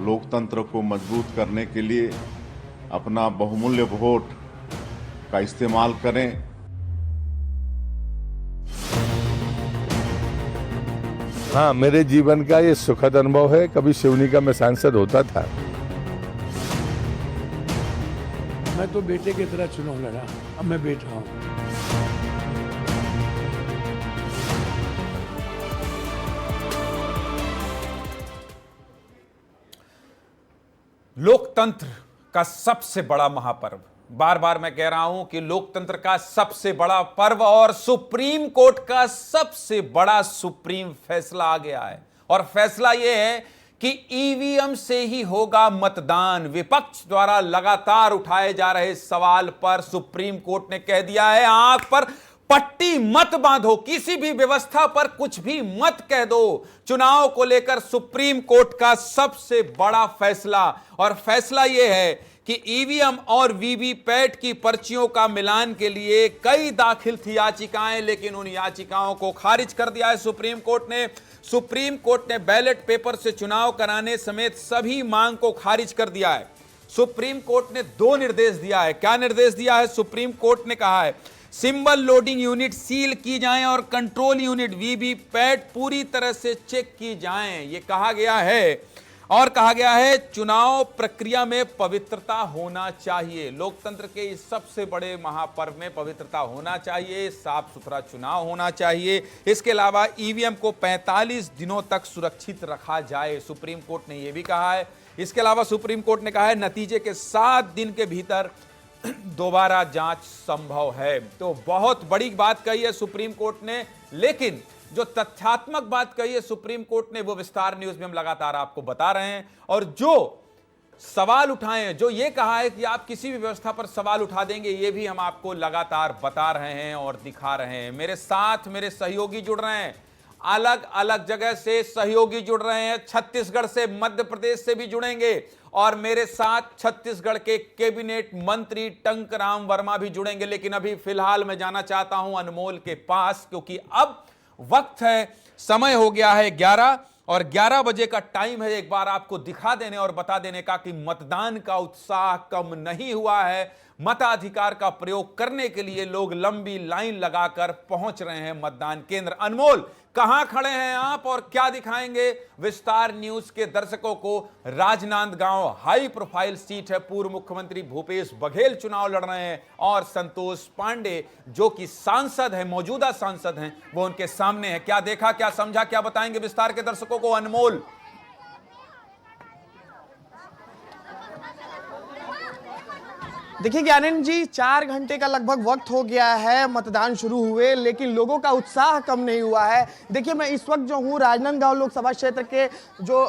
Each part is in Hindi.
लोकतंत्र को मजबूत करने के लिए अपना बहुमूल्य वोट का इस्तेमाल करें। हाँ, मेरे जीवन का ये सुखद अनुभव है। कभी सिवनी का मैं सांसद होता था। मैं तो बेटे की तरह चुनाव लड़ा, अब मैं बेटा हूं। लोकतंत्र का सबसे बड़ा महापर्व, बार बार मैं कह रहा हूं कि लोकतंत्र का सबसे बड़ा पर्व और सुप्रीम कोर्ट का सबसे बड़ा सुप्रीम फैसला आ गया है। और फैसला यह है कि ईवीएम से ही होगा मतदान। विपक्ष द्वारा लगातार उठाए जा रहे सवाल पर सुप्रीम कोर्ट ने कह दिया है, आंख पर पट्टी मत बांधो, किसी भी व्यवस्था पर कुछ भी मत कह दो। चुनाव को लेकर सुप्रीम कोर्ट का सबसे बड़ा फैसला, और फैसला यह है कि ईवीएम और वीवीपैट की पर्चियों का मिलान के लिए कई दाखिल थी याचिकाएं, लेकिन उन याचिकाओं को खारिज कर दिया है सुप्रीम कोर्ट ने। सुप्रीम कोर्ट ने बैलेट पेपर से चुनाव कराने समेत सभी मांग को खारिज कर दिया है। सुप्रीम कोर्ट ने दो निर्देश दिया है। क्या निर्देश दिया है? सुप्रीम कोर्ट ने कहा है सिंबल लोडिंग यूनिट सील की जाएं और कंट्रोल यूनिट वीवीपैट पूरी तरह से चेक की जाएं, ये कहा गया है। और कहा गया है चुनाव प्रक्रिया में पवित्रता होना चाहिए। लोकतंत्र के इस सबसे बड़े महापर्व में पवित्रता होना चाहिए, साफ सुथरा चुनाव होना चाहिए। इसके अलावा ईवीएम को 45 दिनों तक सुरक्षित रखा जाए, सुप्रीम कोर्ट ने यह भी कहा है। इसके अलावा सुप्रीम कोर्ट ने कहा है नतीजे के 7 दिन के भीतर दोबारा जांच संभव है। तो बहुत बड़ी बात कही है सुप्रीम कोर्ट ने, लेकिन जो तथ्यात्मक बात कही है सुप्रीम कोर्ट ने वो विस्तार न्यूज में हम लगातार आपको बता रहे हैं। और जो सवाल उठाए हैं, जो ये कहा है कि आप किसी भी व्यवस्था पर सवाल उठा देंगे, ये भी हम आपको लगातार बता रहे हैं और दिखा रहे हैं। मेरे साथ मेरे सहयोगी जुड़ रहे हैं, अलग अलग जगह से सहयोगी जुड़ रहे हैं, छत्तीसगढ़ से, मध्य प्रदेश से भी जुड़ेंगे, और मेरे साथ छत्तीसगढ़ के कैबिनेट मंत्री टंकराम वर्मा भी जुड़ेंगे। लेकिन अभी फिलहाल मैं जाना चाहता हूं अनमोल के पास, क्योंकि अब वक्त है, समय हो गया है 11 और 11 बजे का टाइम है एक बार आपको दिखा देने और बता देने का कि मतदान का उत्साह कम नहीं हुआ है। मताधिकार का प्रयोग करने के लिए लोग लंबी लाइन लगाकर पहुंच रहे हैं मतदान केंद्र। अनमोल, कहां खड़े हैं आप और क्या दिखाएंगे विस्तार न्यूज के दर्शकों को? राजनांदगांव हाई प्रोफाइल सीट है, पूर्व मुख्यमंत्री भूपेश बघेल चुनाव लड़ रहे हैं और संतोष पांडे जो कि सांसद हैं, मौजूदा सांसद हैं, वो उनके सामने है। क्या देखा, क्या समझा, क्या बताएंगे विस्तार के दर्शकों को अनमोल? देखिए ज्ञानंद जी, 4 घंटे का लगभग वक्त हो गया है मतदान शुरू हुए, लेकिन लोगों का उत्साह कम नहीं हुआ है। देखिए मैं इस वक्त जो हूँ राजनांदगांव लोकसभा क्षेत्र के जो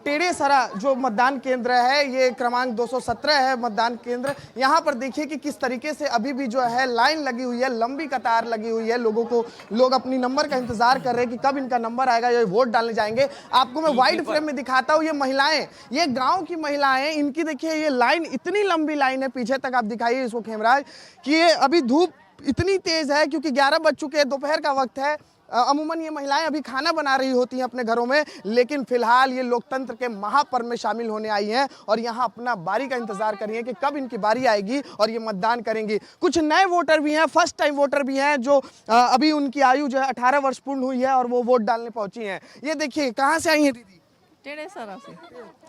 टेढ़ेसरा जो मतदान केंद्र है, ये क्रमांक 217 है मतदान केंद्र। यहाँ पर देखिए कि किस तरीके से अभी भी जो है लाइन लगी हुई है, लंबी कतार लगी हुई है। लोग अपनी नंबर का इंतजार कर रहे हैं कि कब इनका नंबर आएगा, ये वोट डालने जाएंगे। आपको मैं वाइड फ्रेम में दिखाता हूँ, ये महिलाएं, ये गाँव की महिलाएं, इनकी देखिए ये लाइन, इतनी लंबी लाइन है। पीछे तक आप दिखाइए इसको कैमराज, कि ये अभी धूप इतनी तेज है क्योंकि 11 बज चुके हैं, दोपहर का वक्त है। अमूमन ये महिलाएं अभी खाना बना रही होती हैं अपने घरों में, लेकिन फिलहाल ये लोकतंत्र के महापर्व में शामिल होने आई हैं और यहाँ अपना बारी का इंतजार कर रही हैं कि कब इनकी बारी आएगी और ये मतदान करेंगी। कुछ नए वोटर भी हैं, फर्स्ट टाइम वोटर भी हैं, जो अभी उनकी आयु जो है 18 वर्ष पूर्ण हुई है और वो वोट डालने पहुंची हैं। ये देखिए, कहाँ से आई हैं दीदी? टेढ़ेसरा से।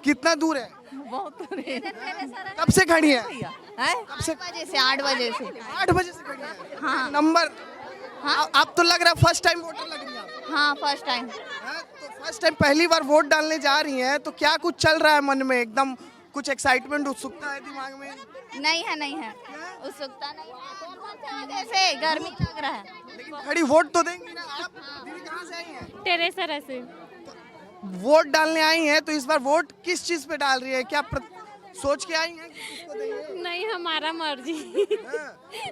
कितना दूर है? बहुत दूर है। कब से खड़ी है? 8 बजे से 8 बजे से 8 बजे से खड़ी है। हाँ। नंबर, हाँ। आप तो लग रहा है फर्स्ट टाइम वोटर लग रही है। हाँ, फर्स्ट टाइम। तो फर्स्ट टाइम पहली बार वोट डालने जा रही हैं, तो क्या कुछ चल रहा है मन में? एकदम कुछ एक्साइटमेंट, उत्सुकता है दिमाग में? नहीं है उत्सुकता नहीं, जैसे गर्मी लग रहा है, लेकिन खड़ी वोट तो देंगी ना आप? दीदी कहाँ से आई हैं? टेढ़ेसरा से। वोट डालने आई हैं, तो इस बार वोट किस चीज पे डाल रही है? क्या सोच के आई हैं कि किसको देंगे? नहीं, हमारा मर्जी।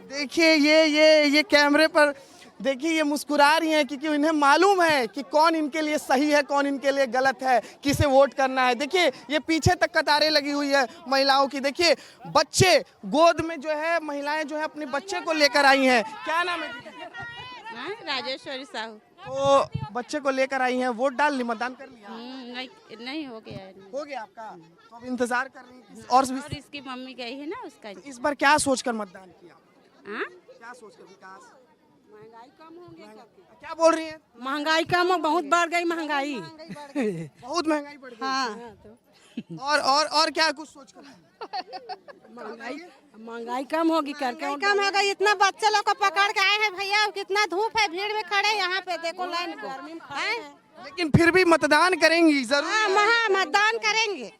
देखिए ये कैमरे पर देखिए ये मुस्कुरा रही हैं क्योंकि इन्हें मालूम है कि कौन इनके लिए सही है, कौन इनके लिए गलत है, किसे वोट करना है। देखिए ये पीछे तक कतारें लगी हुई है महिलाओं की। देखिए बच्चे गोद में जो है, महिलाएं जो है अपने बच्चे को लेकर आई हैं। क्या नाम है? राजेश्वरी साहू। तो बच्चे को लेकर आई हैं, वोट डाल ली, मतदान कर लिया? समय नहीं हो गया है। हो गया आपका, तो अब इंतजार कर रही हैं और और इसकी मम्मी गई है ना उसका। इस बार क्या सोचकर मतदान किया? हाँ? क्या सोचकर? विकास, महंगाई कम होगी, क्या बोल रही हैं? महंगाई कम, बहुत बढ़ गई महंगाई। बहुत महंगाई बढ़ गई। हाँ, और क्या कुछ सोचकर? महंगाई कम होगी करके। कम हो गई। इतना बच्चे लोग को पकड़ के आए हैं भैया, कितना धूप है, भीड़ में खड़े यहाँ पे देखो लाइन को। लेकिन फिर भी मतदान करेंगी जरूर। हाँ, मतदान करेंगे।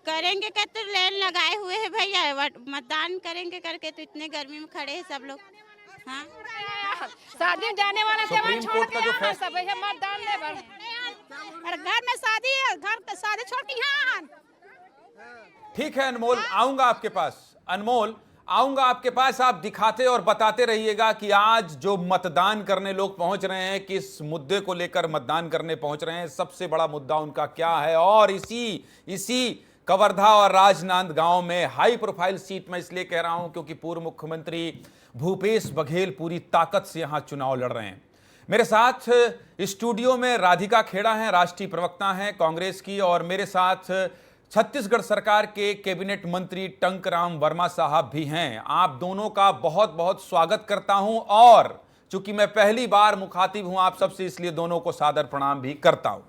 करेंगे क्या, तो लाइन लगाए हुए हैं भैया, मतदान करेंगे करके, तो इतने गर्मी में खड़े हैं सब लोग। हाँ, शादी जाने वाला सुप्रीम कोर्ट का जो फैसला, सब भैया मतदान ले बढ़। अरे घर में शादी है, घर शादी छोड़ के यहाँ। ठीक है अनमोल, आऊंगा आपके पास। अनमोल, आऊंगा आपके पास, आप दिखाते और बताते रहिएगा कि आज जो मतदान करने लोग पहुंच रहे हैं, किस मुद्दे को लेकर मतदान करने पहुंच रहे हैं, सबसे बड़ा मुद्दा उनका क्या है। और इसी कवर्धा और राजनांदगांव में हाई प्रोफाइल सीट में इसलिए कह रहा हूं क्योंकि पूर्व मुख्यमंत्री भूपेश बघेल पूरी ताकत से यहां चुनाव लड़ रहे हैं। मेरे साथ स्टूडियो में राधिका खेड़ा हैं, राष्ट्रीय प्रवक्ता हैं कांग्रेस की, और मेरे साथ छत्तीसगढ़ सरकार के कैबिनेट मंत्री टंकराम वर्मा साहब भी हैं। आप दोनों का बहुत बहुत स्वागत करता हूं, और चूंकि मैं पहली बार मुखातिब हूं आप सबसे, इसलिए दोनों को सादर प्रणाम भी करता हूं।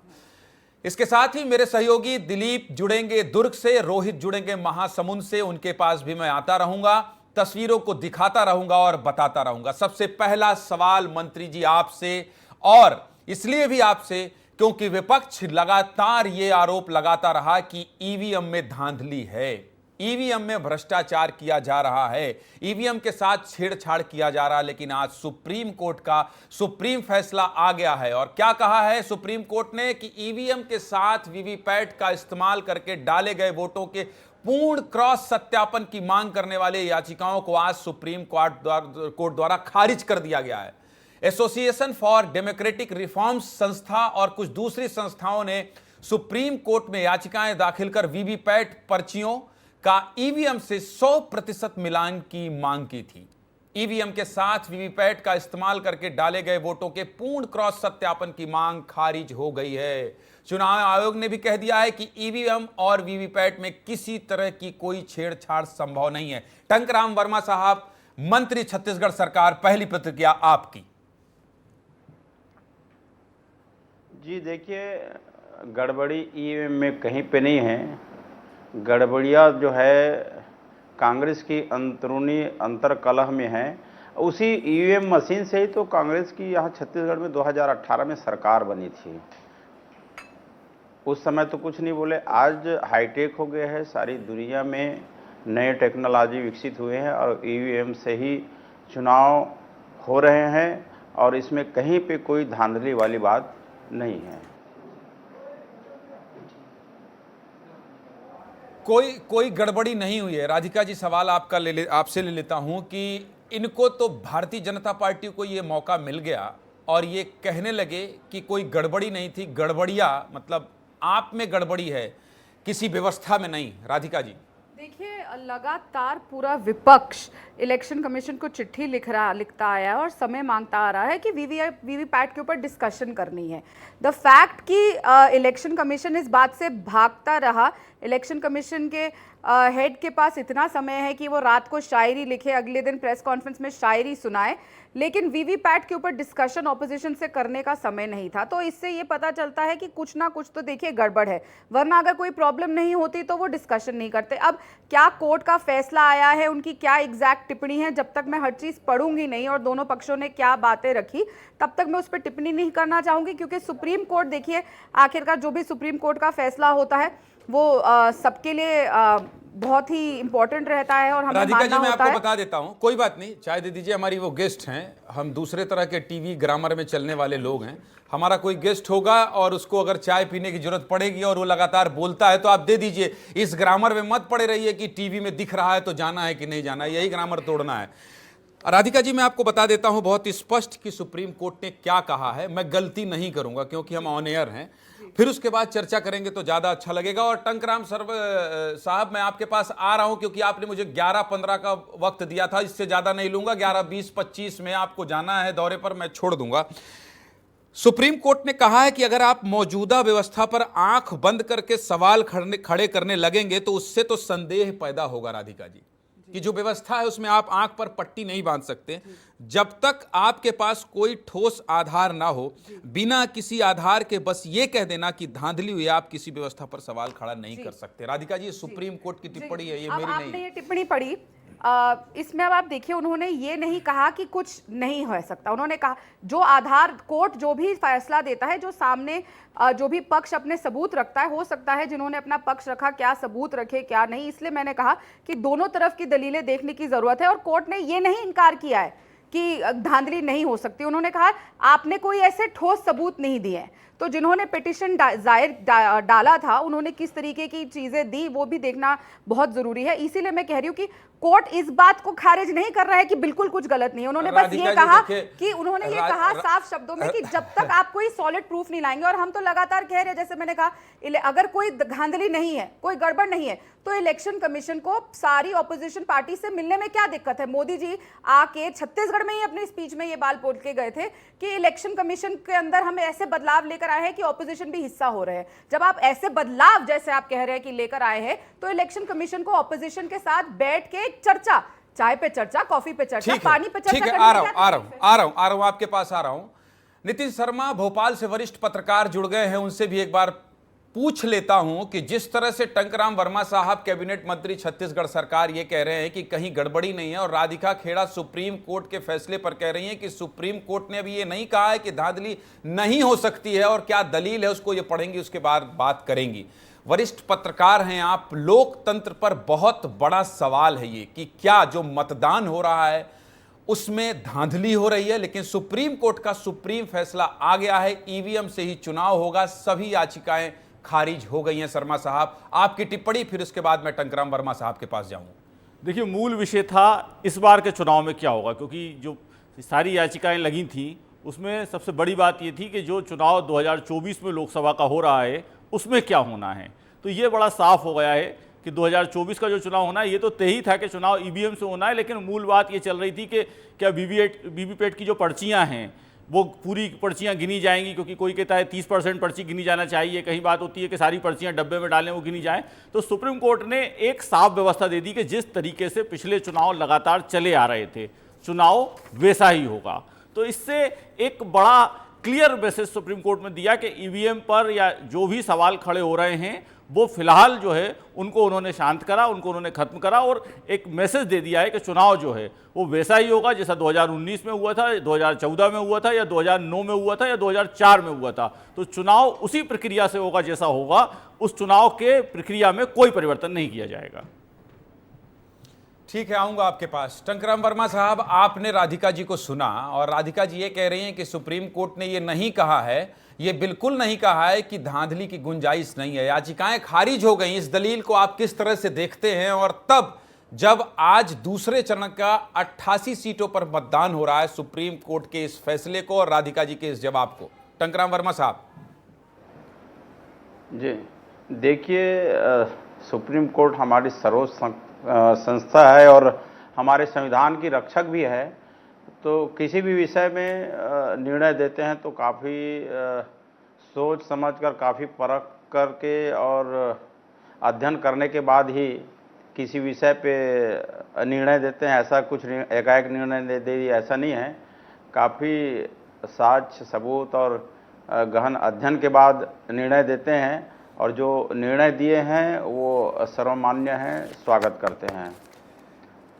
इसके साथ ही मेरे सहयोगी दिलीप जुड़ेंगे दुर्ग से, रोहित जुड़ेंगे महासमुंद से, उनके पास भी मैं आता रहूंगा, तस्वीरों को दिखाता रहूंगा और बताता रहूंगा। सबसे पहला सवाल मंत्री जी आपसे, और इसलिए भी आपसे क्योंकि विपक्ष लगातार ये आरोप लगाता रहा कि ईवीएम में धांधली है, ईवीएम में भ्रष्टाचार किया जा रहा है, ईवीएम के साथ छेड़छाड़ किया जा रहा है। लेकिन आज सुप्रीम कोर्ट का सुप्रीम फैसला आ गया है, और क्या कहा है सुप्रीम कोर्ट ने कि ईवीएम के साथ वीवीपैट का इस्तेमाल करके डाले गए वोटों के पूर्ण क्रॉस सत्यापन की मांग करने वाले याचिकाओं को आज सुप्रीम कोर्ट द्वारा खारिज कर दिया गया है। एसोसिएशन फॉर डेमोक्रेटिक रिफॉर्म्स संस्था और कुछ दूसरी संस्थाओं ने सुप्रीम कोर्ट में याचिकाएं दाखिल कर वीवीपैट पर्चियों का ईवीएम से 100% मिलान की मांग की थी। ईवीएम के साथ वीवीपैट का इस्तेमाल करके डाले गए वोटों के पूर्ण क्रॉस सत्यापन की मांग खारिज हो गई है। चुनाव आयोग ने भी कह दिया है कि ईवीएम और वीवीपैट में किसी तरह की कोई छेड़छाड़ संभव नहीं है। टंकराम वर्मा साहब, मंत्री छत्तीसगढ़ सरकार, पहली प्रतिक्रिया आपकी। जी देखिए, गड़बड़ी ईवीएम में कहीं पे नहीं है। गड़बड़ियाँ जो है कांग्रेस की अंदरूनी अंतर्कलह में है। उसी ईवीएम मशीन से ही तो कांग्रेस की यहाँ छत्तीसगढ़ में 2018 में सरकार बनी थी। उस समय तो कुछ नहीं बोले। आज हाईटेक हो गया है, सारी दुनिया में नए टेक्नोलॉजी विकसित हुए हैं और ईवीएम से ही चुनाव हो रहे हैं, और इसमें कहीं पे कोई धांधली वाली बात नहीं है। कोई गड़बड़ी नहीं हुई है। राधिका जी, सवाल आपसे ले लेता हूं कि इनको तो भारतीय जनता पार्टी को ये मौका मिल गया और ये कहने लगे कि कोई गड़बड़ी नहीं थी। गड़बड़िया मतलब आप में गड़बड़ी है, किसी व्यवस्था में नहीं। राधिका जी, देखिए, लगातार पूरा विपक्ष इलेक्शन कमीशन को चिट्ठी लिखता आया है और समय मांगता आ रहा है कि वीवीपैट के ऊपर डिस्कशन करनी है। द फैक्ट कि इलेक्शन कमीशन इस बात से भागता रहा, इलेक्शन कमीशन के हेड के पास इतना समय है कि वो रात को शायरी लिखे, अगले दिन प्रेस कॉन्फ्रेंस में शायरी सुनाए, लेकिन वीवीपैट के ऊपर डिस्कशन ऑपोजिशन से करने का समय नहीं था। तो इससे ये पता चलता है कि कुछ ना कुछ तो देखिए गड़बड़ है, वरना अगर कोई प्रॉब्लम नहीं होती तो वो डिस्कशन नहीं करते। अब क्या कोर्ट का फैसला आया है, उनकी क्या एग्जैक्ट टिप्पणी है, जब तक मैं हर चीज़ पढ़ूंगी नहीं और दोनों पक्षों ने क्या बातें रखी तब तक मैं उस पर टिप्पणी नहीं करना चाहूँगी, क्योंकि सुप्रीम कोर्ट, देखिए आखिरकार जो भी सुप्रीम कोर्ट का फैसला होता है वो सबके लिए बहुत ही इंपॉर्टेंट रहता है और हमें राधिका जी, मैं आपको बता देता हूं, कोई बात नहीं, चाय दे दीजिए। हमारी वो गेस्ट हैं, हम दूसरे तरह के टीवी ग्रामर में चलने वाले लोग हैं। हमारा कोई गेस्ट होगा और उसको अगर चाय पीने की जरूरत पड़ेगी और वो लगातार बोलता है तो आप दे दीजिए। इस ग्रामर में मत पड़े रहिए कि टीवी में दिख रहा है तो जाना है कि नहीं जाना है, यही ग्रामर तोड़ना है। राधिका जी, मैं आपको बता देता हूं बहुत स्पष्ट कि सुप्रीम कोर्ट ने क्या कहा है। मैं गलती नहीं करूंगा क्योंकि हम ऑन एयर हैं, फिर उसके बाद चर्चा करेंगे तो ज्यादा अच्छा लगेगा। और टंकराम साहब, मैं आपके पास आ रहा हूं क्योंकि आपने मुझे 11-15 का वक्त दिया था, इससे ज्यादा नहीं लूंगा। 11, 20, 25 में आपको जाना है दौरे पर, मैं छोड़ दूंगा। सुप्रीम कोर्ट ने कहा है कि अगर आप मौजूदा व्यवस्था पर आंख बंद करके सवाल खड़े करने लगेंगे तो उससे तो संदेह पैदा होगा राधिका जी कि जो व्यवस्था है उसमें आप आंख पर पट्टी नहीं बांध सकते जब तक आपके पास कोई ठोस आधार ना हो। बिना किसी आधार के बस ये कह देना कि धांधली हुई, आप किसी व्यवस्था पर सवाल खड़ा नहीं कर सकते। राधिका जी, ये सुप्रीम कोर्ट की टिप्पणी है, ये मेरी नहीं। आपने ये टिप्पणी पढ़ी, इसमें अब आप देखिए उन्होंने ये नहीं कहा कि कुछ नहीं हो सकता। उन्होंने कहा जो आधार, कोर्ट जो भी फैसला देता है, जो सामने जो भी पक्ष अपने सबूत रखता है, हो सकता है जिन्होंने अपना पक्ष रखा क्या सबूत रखे क्या नहीं, इसलिए मैंने कहा कि दोनों तरफ की दलीलें देखने की जरूरत है। और कोर्ट ने ये नहीं इनकार किया है कि धांधली नहीं हो सकती। उन्होंने कहा आपने कोई ऐसे ठोस सबूत नहीं दिए हैं, तो जिन्होंने पिटीशन डाला था उन्होंने किस तरीके की चीजें दी वो भी देखना बहुत जरूरी है। इसीलिए मैं कह रही हूं कि कोर्ट इस बात को खारिज नहीं कर रहा है कि बिल्कुल कुछ गलत नहीं है। उन्होंने बस ये कहा कि उन्होंने ये कहा साफ शब्दों में कि जब तक आप कोई सॉलिड प्रूफ नहीं लाएंगे, और हम तो लगातार कह रहे हैं, जैसे मैंने कहा, अगर कोई धांधली नहीं है, कोई गड़बड़ नहीं है, तो इलेक्शन कमीशन को सारी ऑपोजिशन पार्टी से मिलने में क्या दिक्कत है। मोदी जी आके छत्तीसगढ़ में ही अपनी स्पीच में ये बात बोल के गए थे कि इलेक्शन कमीशन के अंदर हम ऐसे बदलाव लेकर आए हैं कि ऑपोजिशन भी हिस्सा हो रहे हैं। जब आप ऐसे बदलाव जैसे आप कह रहे हैं कि लेकर आए हैं, तो इलेक्शन कमीशन को ऑपोजिशन के साथ बैठ के चर्चा, चाय पे चर्चा, कॉफी पे चर्चा, पानी पे चर्चा, ठीक है, आ रहा हूं आपके पास आ रहा हूं। नितिन शर्मा भोपाल से वरिष्ठ पत्रकार जुड़ गए हैं, उनसे भी एक बार पूछ लेता हूं कि जिस तरह से टंकराम वर्मा साहब कैबिनेट मंत्री छत्तीसगढ़ सरकार ये कह रहे हैं कि कहीं गड़बड़ी नहीं है, और राधिका खेड़ा सुप्रीम कोर्ट के फैसले पर कह रही हैं कि सुप्रीम कोर्ट ने अभी ये नहीं कहा है कि धांधली नहीं हो सकती है, और क्या दलील है उसको ये पढ़ेंगी, उसके बाद बात करेंगी। वरिष्ठ पत्रकार हैं आप, लोकतंत्र पर बहुत बड़ा सवाल है ये कि क्या जो मतदान हो रहा है उसमें धांधली हो रही है, लेकिन सुप्रीम कोर्ट का सुप्रीम फैसला आ गया है, ईवीएम से ही चुनाव होगा, सभी याचिकाएं खारिज हो गई हैं। शर्मा साहब, आपकी टिप्पणी, फिर उसके बाद मैं टंकराम वर्मा साहब के पास जाऊंगा। देखिए, मूल विषय था इस बार के चुनाव में क्या होगा, क्योंकि जो सारी याचिकाएं लगी थी उसमें सबसे बड़ी बात ये थी कि जो चुनाव 2024 में लोकसभा का हो रहा है उसमें क्या होना है। तो ये बड़ा साफ हो गया है कि 2024 का जो चुनाव होना है ये तो तय ही था कि चुनाव ईवीएम से होना है, लेकिन मूल बात ये चल रही थी कि क्या वीवीपैट की जो पर्चियां हैं वो पूरी पर्चियां गिनी जाएंगी, क्योंकि कोई कहता है 30% पर्ची गिनी जाना चाहिए, कहीं बात होती है कि सारी पर्चियां डब्बे में डालें वो गिनी जाएं। तो सुप्रीम कोर्ट ने एक साफ व्यवस्था दे दी कि जिस तरीके से पिछले चुनाव लगातार चले आ रहे थे, चुनाव वैसा ही होगा। तो इससे एक बड़ा क्लियर मैसेज सुप्रीम कोर्ट में दिया कि ईवीएम पर या जो भी सवाल खड़े हो रहे हैं वो फिलहाल जो है उनको उन्होंने शांत करा, उनको उन्होंने खत्म करा, और एक मैसेज दे दिया है कि चुनाव जो है वो वैसा ही होगा जैसा 2019 में हुआ था, 2014 में हुआ था, या 2009 में हुआ था, या 2004 में हुआ था। तो चुनाव उसी प्रक्रिया से होगा जैसा होगा, उस चुनाव के प्रक्रिया में कोई परिवर्तन नहीं किया जाएगा। ठीक है, आऊंगा आपके पास। टंकराम वर्मा साहब, आपने राधिका जी को सुना, और राधिका जी ये कह रही हैं कि सुप्रीम कोर्ट ने ये नहीं कहा है, ये बिल्कुल नहीं कहा है कि धांधली की गुंजाइश नहीं है, याचिकाएं खारिज हो गई। इस दलील को आप किस तरह से देखते हैं? और तब जब आज दूसरे चरण का 88 सीटों पर मतदान हो रहा है, सुप्रीम कोर्ट के इस फैसले को और राधिका जी के इस जवाब को, टंकराम वर्मा साहब। जी देखिए, सुप्रीम कोर्ट हमारी सर्वोच्च संस्था है और हमारे संविधान की रक्षक भी है। तो किसी भी विषय में निर्णय देते हैं तो काफ़ी सोच समझकर, काफ़ी परख करके और अध्ययन करने के बाद ही किसी विषय पे निर्णय देते हैं। ऐसा कुछ एकाएक निर्णय दे दिया ऐसा नहीं है, काफ़ी साक्ष्य सबूत और गहन अध्ययन के बाद निर्णय देते हैं, और जो निर्णय दिए हैं वो सर्वमान्य हैं, स्वागत करते हैं।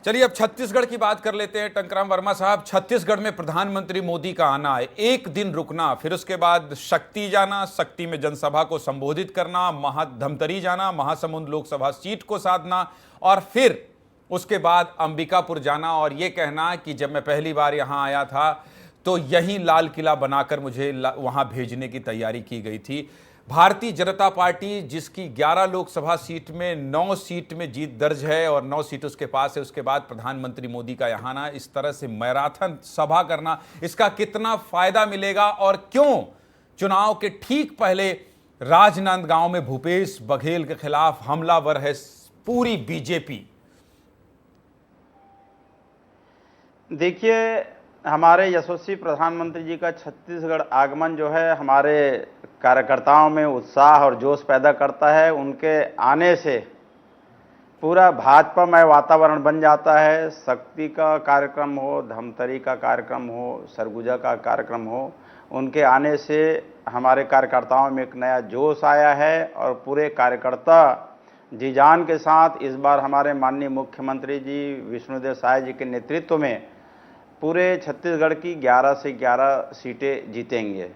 चलिए अब छत्तीसगढ़ की बात कर लेते हैं। टंकराम वर्मा साहब, छत्तीसगढ़ में प्रधानमंत्री मोदी का आना है, एक दिन रुकना, फिर उसके बाद शक्ति जाना, शक्ति में जनसभा को संबोधित करना, धमतरी जाना, महासमुंद लोकसभा सीट को साधना, और फिर उसके बाद अंबिकापुर जाना और ये कहना कि जब मैं पहली बार यहाँ आया था तो यहीं लाल किला बनाकर मुझे वहाँ भेजने की तैयारी की गई थी। भारतीय जनता पार्टी जिसकी 11 लोकसभा सीट में 9 सीट में जीत दर्ज है और 9 सीट उसके पास है, उसके बाद प्रधानमंत्री मोदी का यहाँ आना, इस तरह से मैराथन सभा करना, इसका कितना फायदा मिलेगा? और क्यों चुनाव के ठीक पहले राजनांदगांव में भूपेश बघेल के खिलाफ हमलावर है पूरी बीजेपी? देखिए, हमारे यशस्वी प्रधानमंत्री जी का छत्तीसगढ़ आगमन जो है हमारे कार्यकर्ताओं में उत्साह और जोश पैदा करता है। उनके आने से पूरा भाजपामय वातावरण बन जाता है। शक्ति का कार्यक्रम हो, धमतरी का कार्यक्रम हो, सरगुजा का कार्यक्रम हो, उनके आने से हमारे कार्यकर्ताओं में एक नया जोश आया है और पूरे कार्यकर्ता जी जान के साथ इस बार हमारे माननीय मुख्यमंत्री जी विष्णुदेव साय जी के नेतृत्व में पूरे छत्तीसगढ़ की 11 से 11 सीटें जीतेंगे।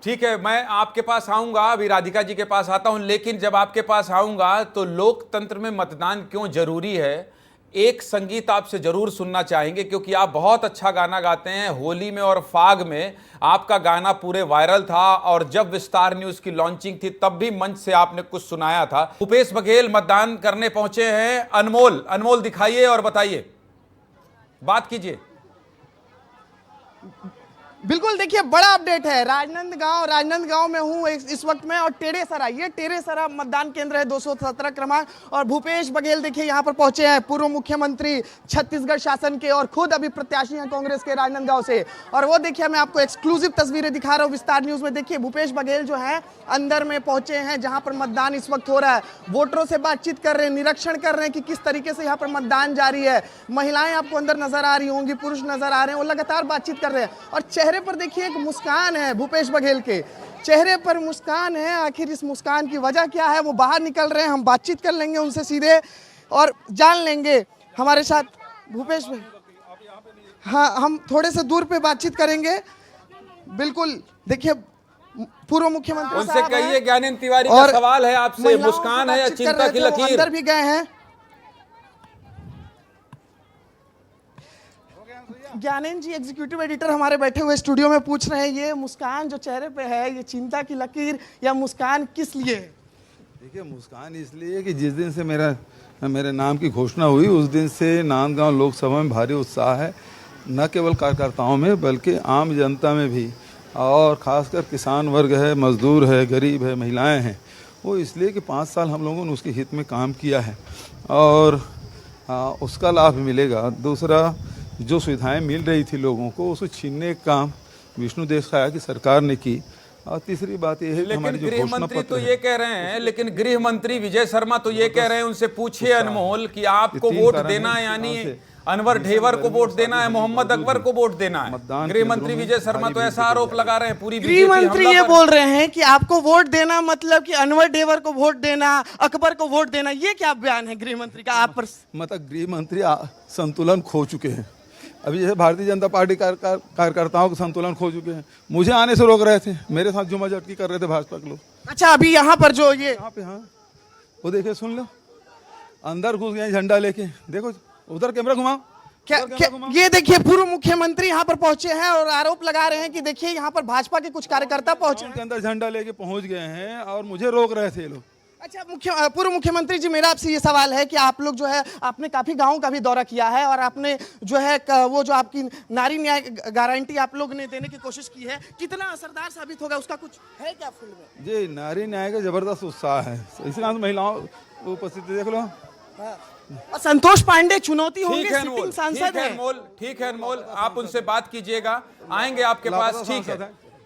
ठीक है, मैं आपके पास आऊंगा, अभी राधिका जी के पास आता हूं, लेकिन जब आपके पास आऊंगा तो लोकतंत्र में मतदान क्यों जरूरी है, एक संगीत आपसे जरूर सुनना चाहेंगे, क्योंकि आप बहुत अच्छा गाना गाते हैं। होली में और फाग में आपका गाना पूरे वायरल था, और जब विस्तार न्यूज की लॉन्चिंग थी तब भी मंच से आपने कुछ सुनाया था। भूपेश बघेल मतदान करने पहुंचे हैं। अनमोल, अनमोल दिखाइए और बताइए, बात कीजिए। बिल्कुल, देखिए बड़ा अपडेट है। राजनांदगांव में हूँ इस वक्त में, और टेढ़ेसरा, ये टेढ़ेसरा मतदान केंद्र है 217 क्रमांक, और भूपेश बघेल देखिए यहाँ पर पहुंचे हैं, पूर्व मुख्यमंत्री छत्तीसगढ़ शासन के, और खुद अभी प्रत्याशी हैं कांग्रेस के राजनांदगांव से। और वो देखिए, मैं आपको एक्सक्लूसिव तस्वीरें दिखा रहा हूँ विस्तार न्यूज में। देखिए भूपेश बघेल जो है अंदर में पहुंचे हैं, जहां पर मतदान इस वक्त हो रहा है। वोटरों से बातचीत कर रहे हैं, निरीक्षण कर रहे हैं कि किस तरीके से यहाँ पर मतदान जारी है। महिलाएं आपको अंदर नजर आ रही होंगी, पुरुष नजर आ रहे हैं, वो लगातार बातचीत कर रहे हैं। और चेहरे पर देखिए एक मुस्कान है, भूपेश बघेल के चेहरे पर मुस्कान है। आखिर इस मुस्कान की वजह क्या है, वो बाहर निकल रहे हैं, हम बातचीत कर लेंगे उनसे सीधे और जान लेंगे। हमारे साथ भूपेश भाई, हाँ, हम थोड़े से दूर पे बातचीत करेंगे। बिल्कुल, देखिए पूर्व मुख्यमंत्री उनसे कहिए, ज्ञानेंद्र तिवारी का सवाल है आपसे, मुस्कान है या चिंता की लकीर? अंदर भी गए हैं। ज्ञानेंद्र जी एग्जीक्यूटिव एडिटर हमारे बैठे हुए स्टूडियो में पूछ रहे हैं, ये मुस्कान जो चेहरे पे है, ये चिंता की लकीर या मुस्कान किस लिए है? देखिए, मुस्कान इसलिए कि जिस दिन से मेरे नाम की घोषणा हुई उस दिन से नांदगांव लोकसभा में भारी उत्साह है, न केवल कार्यकर्ताओं में बल्कि आम जनता में भी, और ख़ासकर किसान वर्ग है, मजदूर है, गरीब है, महिलाएं हैं। वो इसलिए कि 5 साल हम लोगों ने उसके हित में काम किया है और उसका लाभ मिलेगा। दूसरा, जो सुविधाएं मिल रही थी लोगों को, उसको छीनने का काम विष्णुदेव साय की सरकार ने की। और तीसरी बात यह है कि हमारी जो घोषणा पत्र तो ये कह रहे हैं, लेकिन गृह मंत्री विजय शर्मा तो ये कह रहे हैं, उनसे पूछिए अनमोल कि आपको वोट देना है, यानी अनवर ढेवर को वोट देना है, मोहम्मद अकबर को वोट देना है। गृह मंत्री विजय शर्मा तो ऐसा आरोप लगा रहे हैं। पूरी गृह मंत्री ये बोल रहे हैं कि आपको वोट देना मतलब कि अनवर ढेवर को वोट देना, अकबर को वोट देना, ये क्या बयान है गृह मंत्री का आप पर? मतलब गृह मंत्री संतुलन खो चुके हैं। अभी जैसे भारतीय जनता पार्टी कार्यकर्ताओं का संतुलन खो चुके हैं। मुझे आने से रोक रहे थे, मेरे साथ जुमा जटकी कर रहे थे भाजपा के लोग। अच्छा, अभी यहाँ पर जो ये यहाँ पे, हाँ, वो देखिए, सुन लो, अंदर घुस गए झंडा लेके। देखो उधर कैमरा घुमाओ। क्या ये देखिए, पूर्व मुख्यमंत्री यहाँ पर पहुंचे हैं और आरोप लगा रहे हैं कि देखिए यहाँ पर भाजपा के कुछ कार्यकर्ता पहुंचे के अंदर झंडा लेके पहुंच गए हैं और मुझे रोक रहे थे लोग। अच्छा, पूर्व मुख्यमंत्री जी, मेरा आपसे ये सवाल है कि आप लोग जो है, आपने काफी गांवों का भी दौरा किया है और आपने जो है वो जो आपकी नारी न्याय गारंटी आप लोग ने देने की कोशिश की है, कितना असरदार साबित होगा, उसका कुछ है क्या फील्ड में? जी, नारी न्याय का जबरदस्त उत्साह है, इसी कारण महिलाओं उपस्थिति देख लो। और संतोष पांडे चुनौती होंगे, सिटिंग सांसद हैं। ठीक है अनमोल, आप उनसे बात कीजिएगा, आएंगे आपके पास।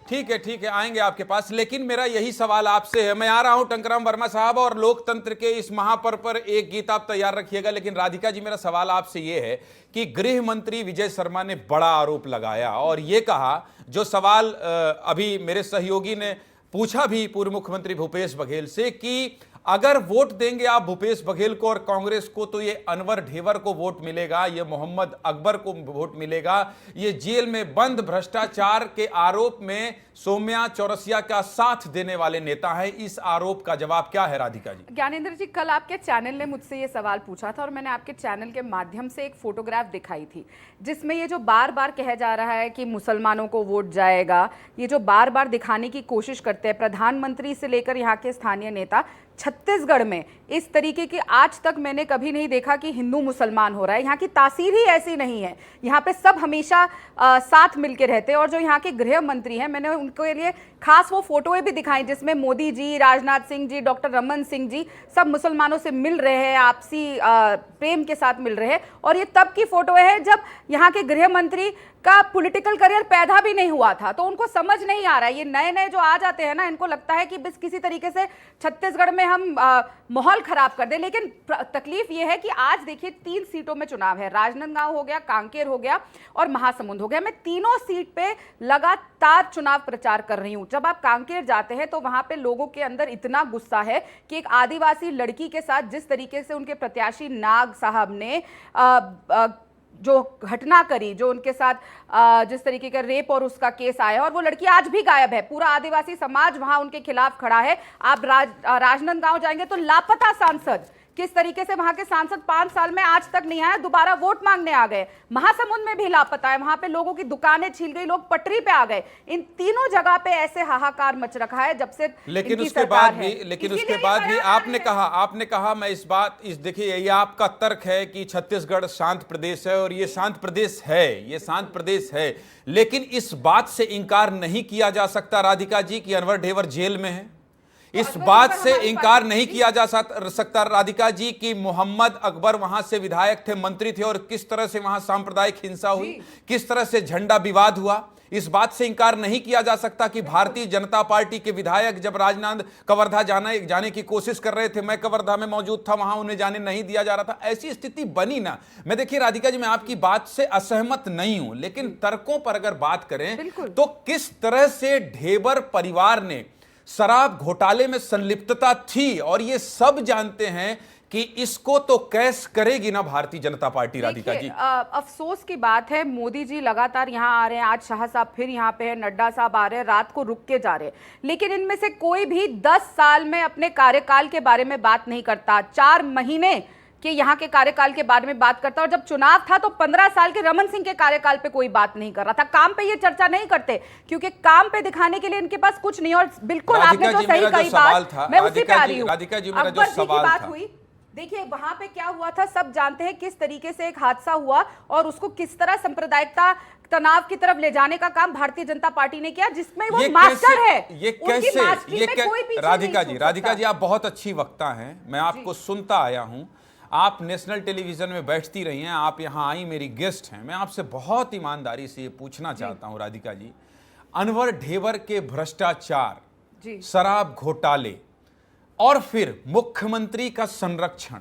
ठीक है, आएंगे आपके पास। लेकिन मेरा यही सवाल आपसे है, मैं आ रहा हूं टंकराम वर्मा साहब, और लोकतंत्र के इस महापर्व पर एक गीत आप तैयार रखिएगा। लेकिन राधिका जी, मेरा सवाल आपसे ये है कि गृह मंत्री विजय शर्मा ने बड़ा आरोप लगाया और ये कहा, जो सवाल अभी मेरे सहयोगी ने पूछा भी पूर्व मुख्यमंत्री भूपेश बघेल से, कि अगर वोट देंगे आप भूपेश बघेल को और कांग्रेस को तो ये अनवर ढेवर को वोट मिलेगा, ये मोहम्मद अकबर को वोट मिलेगा, ये जेल में बंद भ्रष्टाचार के आरोप में सौम्या चौरसिया का साथ देने वाले नेता है। इस आरोप का जवाब क्या है राधिका जी? ज्ञानेंद्र जी, कल आपके चैनल ने मुझसे ये सवाल पूछा था और मैंने आपके चैनल के माध्यम से एक फोटोग्राफ दिखाई थी, जिसमें ये जो बार बार कहा जा रहा है कि मुसलमानों को वोट जाएगा, ये जो बार बार दिखाने की कोशिश करते हैं प्रधानमंत्री से लेकर यहाँ के स्थानीय नेता, छत्तीसगढ़ में इस तरीके की आज तक मैंने कभी नहीं देखा कि हिंदू मुसलमान हो रहा है। यहाँ की तासीर ही ऐसी नहीं है। यहाँ पे सब हमेशा साथ मिलके रहते हैं। और जो यहाँ के गृह मंत्री हैं, मैंने उनके लिए खास वो फोटोएं भी दिखाई जिसमें मोदी जी, राजनाथ सिंह जी, डॉक्टर रमन सिंह जी सब मुसलमानों से मिल रहे हैं, आपसी प्रेम के साथ मिल रहे हैं। और ये तब की फोटोएं हैं जब यहाँ के गृह मंत्री का पॉलिटिकल करियर पैदा भी नहीं हुआ था। तो उनको समझ नहीं आ रहा है। ये नए नए जो आ जाते हैं ना, इनको लगता है कि बस किसी तरीके से छत्तीसगढ़ में हम माहौल खराब कर दें। लेकिन तकलीफ ये है कि आज देखिए 3 सीटों में चुनाव है। राजनांदगांव हो गया, कांकेर हो गया और महासमुंद हो गया। मैं तीनों सीट पे लगातार चुनाव प्रचार कर रही हूं। जब आप कांकेर जाते हैं तो वहां पे लोगों के अंदर इतना गुस्सा है कि एक आदिवासी लड़की के साथ जिस तरीके से उनके प्रत्याशी नाग साहब ने जो घटना करी, जो उनके साथ जिस तरीके का रेप और उसका केस आया, और वो लड़की आज भी गायब है। पूरा आदिवासी समाज वहां उनके खिलाफ खड़ा है। आप राजनांदगांव जाएंगे तो लापता सांसद, किस तरीके से वहां के सांसद 5 साल में आज तक नहीं आए, दोबारा वोट मांगने आ गए। महासमुंद में भी लापता है, वहां पे लोगों की दुकानें छील गई, लोग पटरी पे आ गए। इन तीनों जगह पे ऐसे हाहाकार मच रखा है जब से लेकिन उसके बाद भी आपने कहा मैं देखिए ये आपका तर्क है कि छत्तीसगढ़ शांत प्रदेश है, और ये शांत प्रदेश है, लेकिन इस बात से इंकार नहीं किया जा सकता राधिका जी कि अनवर ढेबर जेल में है। इस बात से इंकार नहीं किया जा सकता राधिका जी कि मोहम्मद अकबर वहां से विधायक थे, मंत्री थे, और किस तरह से वहां सांप्रदायिक हिंसा हुई, किस तरह से झंडा विवाद हुआ। इस बात से इंकार नहीं किया जा सकता कि भारतीय जनता पार्टी के विधायक जब राजनांद कवर्धा जाने की कोशिश कर रहे थे, मैं कवर्धा में मौजूद था, वहां उन्हें जाने नहीं दिया जा रहा था। ऐसी स्थिति बनी ना। मैं देखिए राधिका जी, मैं आपकी बात से असहमत नहीं हूं, लेकिन तर्कों पर अगर बात करें तो किस तरह से ढेबर परिवार ने शराब घोटाले में संलिप्तता थी, और ये सब जानते हैं कि इसको तो कैश करेगी ना भारतीय जनता पार्टी। राधिका जी, अफसोस की बात है, मोदी जी लगातार यहाँ आ रहे हैं, आज शाह साहब फिर यहाँ पे है, नड्डा साहब आ रहे हैं, रात को रुक के जा रहे हैं, लेकिन इनमें से कोई भी 10 साल में अपने कार्यकाल के बारे में बात नहीं करता। 4 महीने कि यहाँ के कार्यकाल के बारे में बात करता। और जब चुनाव था तो 15 साल के रमन सिंह के कार्यकाल पे कोई बात नहीं कर रहा था। काम पे ये चर्चा नहीं करते क्योंकि काम पे दिखाने के लिए इनके पास कुछ नहीं। और बिल्कुल आपने जो सही कही बात, मैं उसी पे आ रही हूँ। राधिका जी, मेरा जो सवाल था, हुई, देखिए वहां पे क्या हुआ था, सब जानते हैं किस तरीके से एक हादसा हुआ और उसको किस तरह सांप्रदायिकता तनाव की तरफ ले जाने का काम भारतीय जनता पार्टी ने किया, जिसमें वो मास्टर है। ये कैसे राधिका जी आप बहुत अच्छी वक्ता हैं, मैं आपको सुनता आया हूं, आप नेशनल टेलीविजन में बैठती रही हैं, आप यहां आई, मेरी गेस्ट हैं। मैं आपसे बहुत ईमानदारी से ये पूछना चाहता हूं राधिका जी, अनवर ढेबर के भ्रष्टाचार, शराब घोटाले और फिर मुख्यमंत्री का संरक्षण,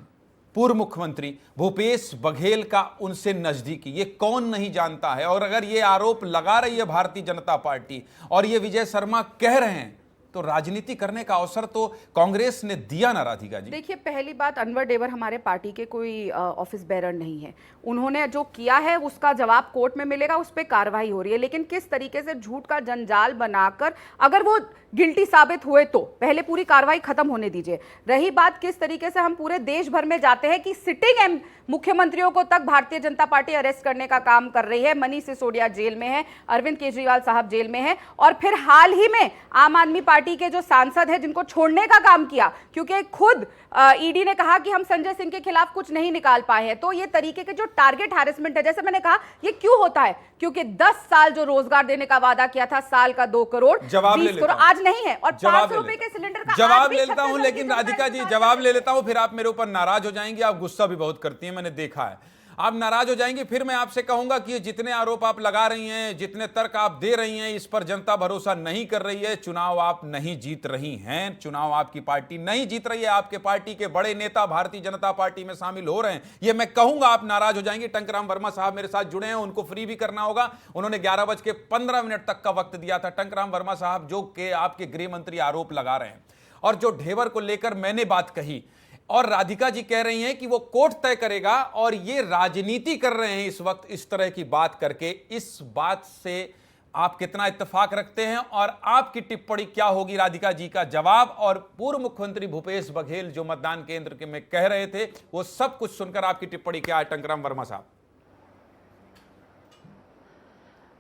पूर्व मुख्यमंत्री भूपेश बघेल का उनसे नजदीकी, ये कौन नहीं जानता है। और अगर ये आरोप लगा रही है भारतीय जनता पार्टी और ये विजय शर्मा कह रहे हैं, तो राजनीति करने का अवसर तो कांग्रेस ने दिया ना राधिका जी। देखिए पहली बात, अनवर ढेबर हमारे पार्टी के कोई ऑफिस बेरर नहीं है। उन्होंने जो किया है उसका जवाब कोर्ट में मिलेगा, उस पर कार्रवाई हो रही है। लेकिन किस तरीके से झूठ का जंजाल बनाकर अगर वो गिल्टी साबित हुए तो पहले पूरी कार्रवाई खत्म होने दीजिए। रही बात किस तरीके से हम पूरे देश भर में जाते हैं कि सिटिंग मुख्यमंत्रियों को तक भारतीय जनता पार्टी अरेस्ट करने का काम कर रही है। मनीष सिसोदिया जेल में है, अरविंद केजरीवाल साहब जेल में है, और फिर हाल ही में आम आदमी पार्टी के जो सांसद है जिनको छोड़ने का काम किया, क्योंकि खुद ईडी ने कहा कि हम संजय सिंह के खिलाफ कुछ नहीं निकाल पाए हैं। तो ये तरीके के जो टारगेट हैरेसमेंट है, जैसे मैंने कहा, ये क्यों होता है? क्योंकि 10 साल जो रोजगार देने का वादा किया था, साल का 2 करोड़, 20 करोड़ आज नहीं है, और 500 रुपए के सिलेंडर का जवाब ले लेता हूं। लेकिन राधिका जी जवाब ले लेता हूं, फिर आप मेरे ऊपर नाराज हो जाएंगे। आप गुस्सा भी बहुत करती हैं, मैंने देखा है, आप नाराज हो जाएंगे। फिर मैं आपसे कहूंगा कि जितने आरोप आप लगा रही हैं, जितने तर्क आप दे रही हैं, इस पर जनता भरोसा नहीं कर रही है। चुनाव आप नहीं जीत रही हैं, चुनाव आपकी पार्टी नहीं जीत रही है। आपके पार्टी के बड़े नेता भारतीय जनता पार्टी में शामिल हो रहे हैं, ये मैं कहूंगा। आप नाराज हो जाएंगे। टंकराम वर्मा साहब मेरे साथ जुड़े हैं, उनको फ्री भी करना होगा। उन्होंने 11:15 तक का वक्त दिया था। टंकराम वर्मा साहब, जो कि आपके गृह मंत्री आरोप लगा रहे हैं, और जो ढेबर को लेकर मैंने बात कही, और राधिका जी कह रही हैं कि वो कोर्ट तय करेगा, और ये राजनीति कर रहे हैं इस वक्त इस तरह की बात करके। इस बात से आप कितना इत्तेफाक रखते हैं, और आपकी टिप्पणी क्या होगी? राधिका जी का जवाब और पूर्व मुख्यमंत्री भूपेश बघेल जो मतदान केंद्र के में कह रहे थे, वो सब कुछ सुनकर आपकी टिप्पणी क्या है? टंकराम वर्मा साहब।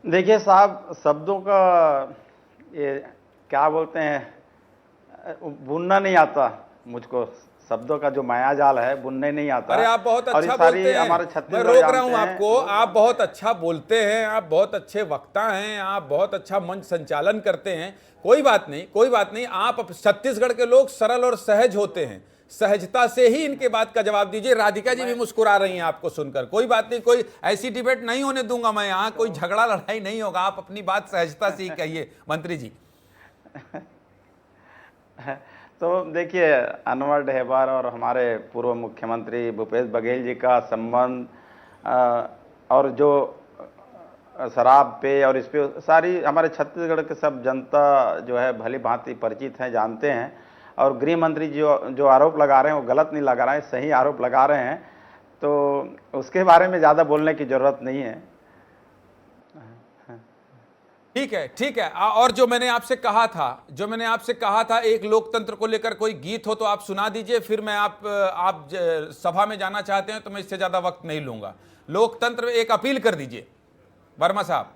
देखिए साहब, शब्दों का ये क्या बोलते हैं, बुनना नहीं आता मुझको शब्दों का जो मायाजाल है बुनने नहीं आता। अरे आप बहुत और ये अच्छा सारी बोलते हैं, हमारे मैं छत्तीसगढ़ रोक रहा हूं जानते हैं। आपको। आप बहुत अच्छा बोलते हैं, आप बहुत अच्छे वक्ता हैं, आप बहुत अच्छा मंच संचालन करते हैं। कोई बात नहीं, कोई बात नहीं। आप छत्तीसगढ़ के लोग सरल और सहज होते हैं, सहजता से ही इनके बात का जवाब दीजिए। राधिका जी भी मुस्कुरा रही हैं आपको सुनकर। कोई बात नहीं, कोई ऐसी डिबेट नहीं होने दूंगा मैं यहाँ, कोई झगड़ा लड़ाई नहीं होगा। आप अपनी बात सहजता से ही कहिए मंत्री जी। तो देखिए, अनवर ढेबर और हमारे पूर्व मुख्यमंत्री भूपेश बघेल जी का संबंध और जो शराब पे और इस पे सारी हमारे छत्तीसगढ़ के सब जनता जो है भली भांति परिचित हैं, जानते हैं। और गृह मंत्री जो आरोप लगा रहे हैं वो गलत नहीं लगा रहे हैं, सही आरोप लगा रहे हैं। तो उसके बारे में ज़्यादा बोलने की ज़रूरत नहीं है। ठीक है, ठीक है। और जो मैंने आपसे कहा था एक लोकतंत्र को लेकर कोई गीत हो तो आप सुना दीजिए, फिर मैं आप सभा में जाना चाहते हैं तो मैं इससे ज्यादा वक्त नहीं लूंगा। लोकतंत्र एक अपील कर दीजिए वर्मा साहब।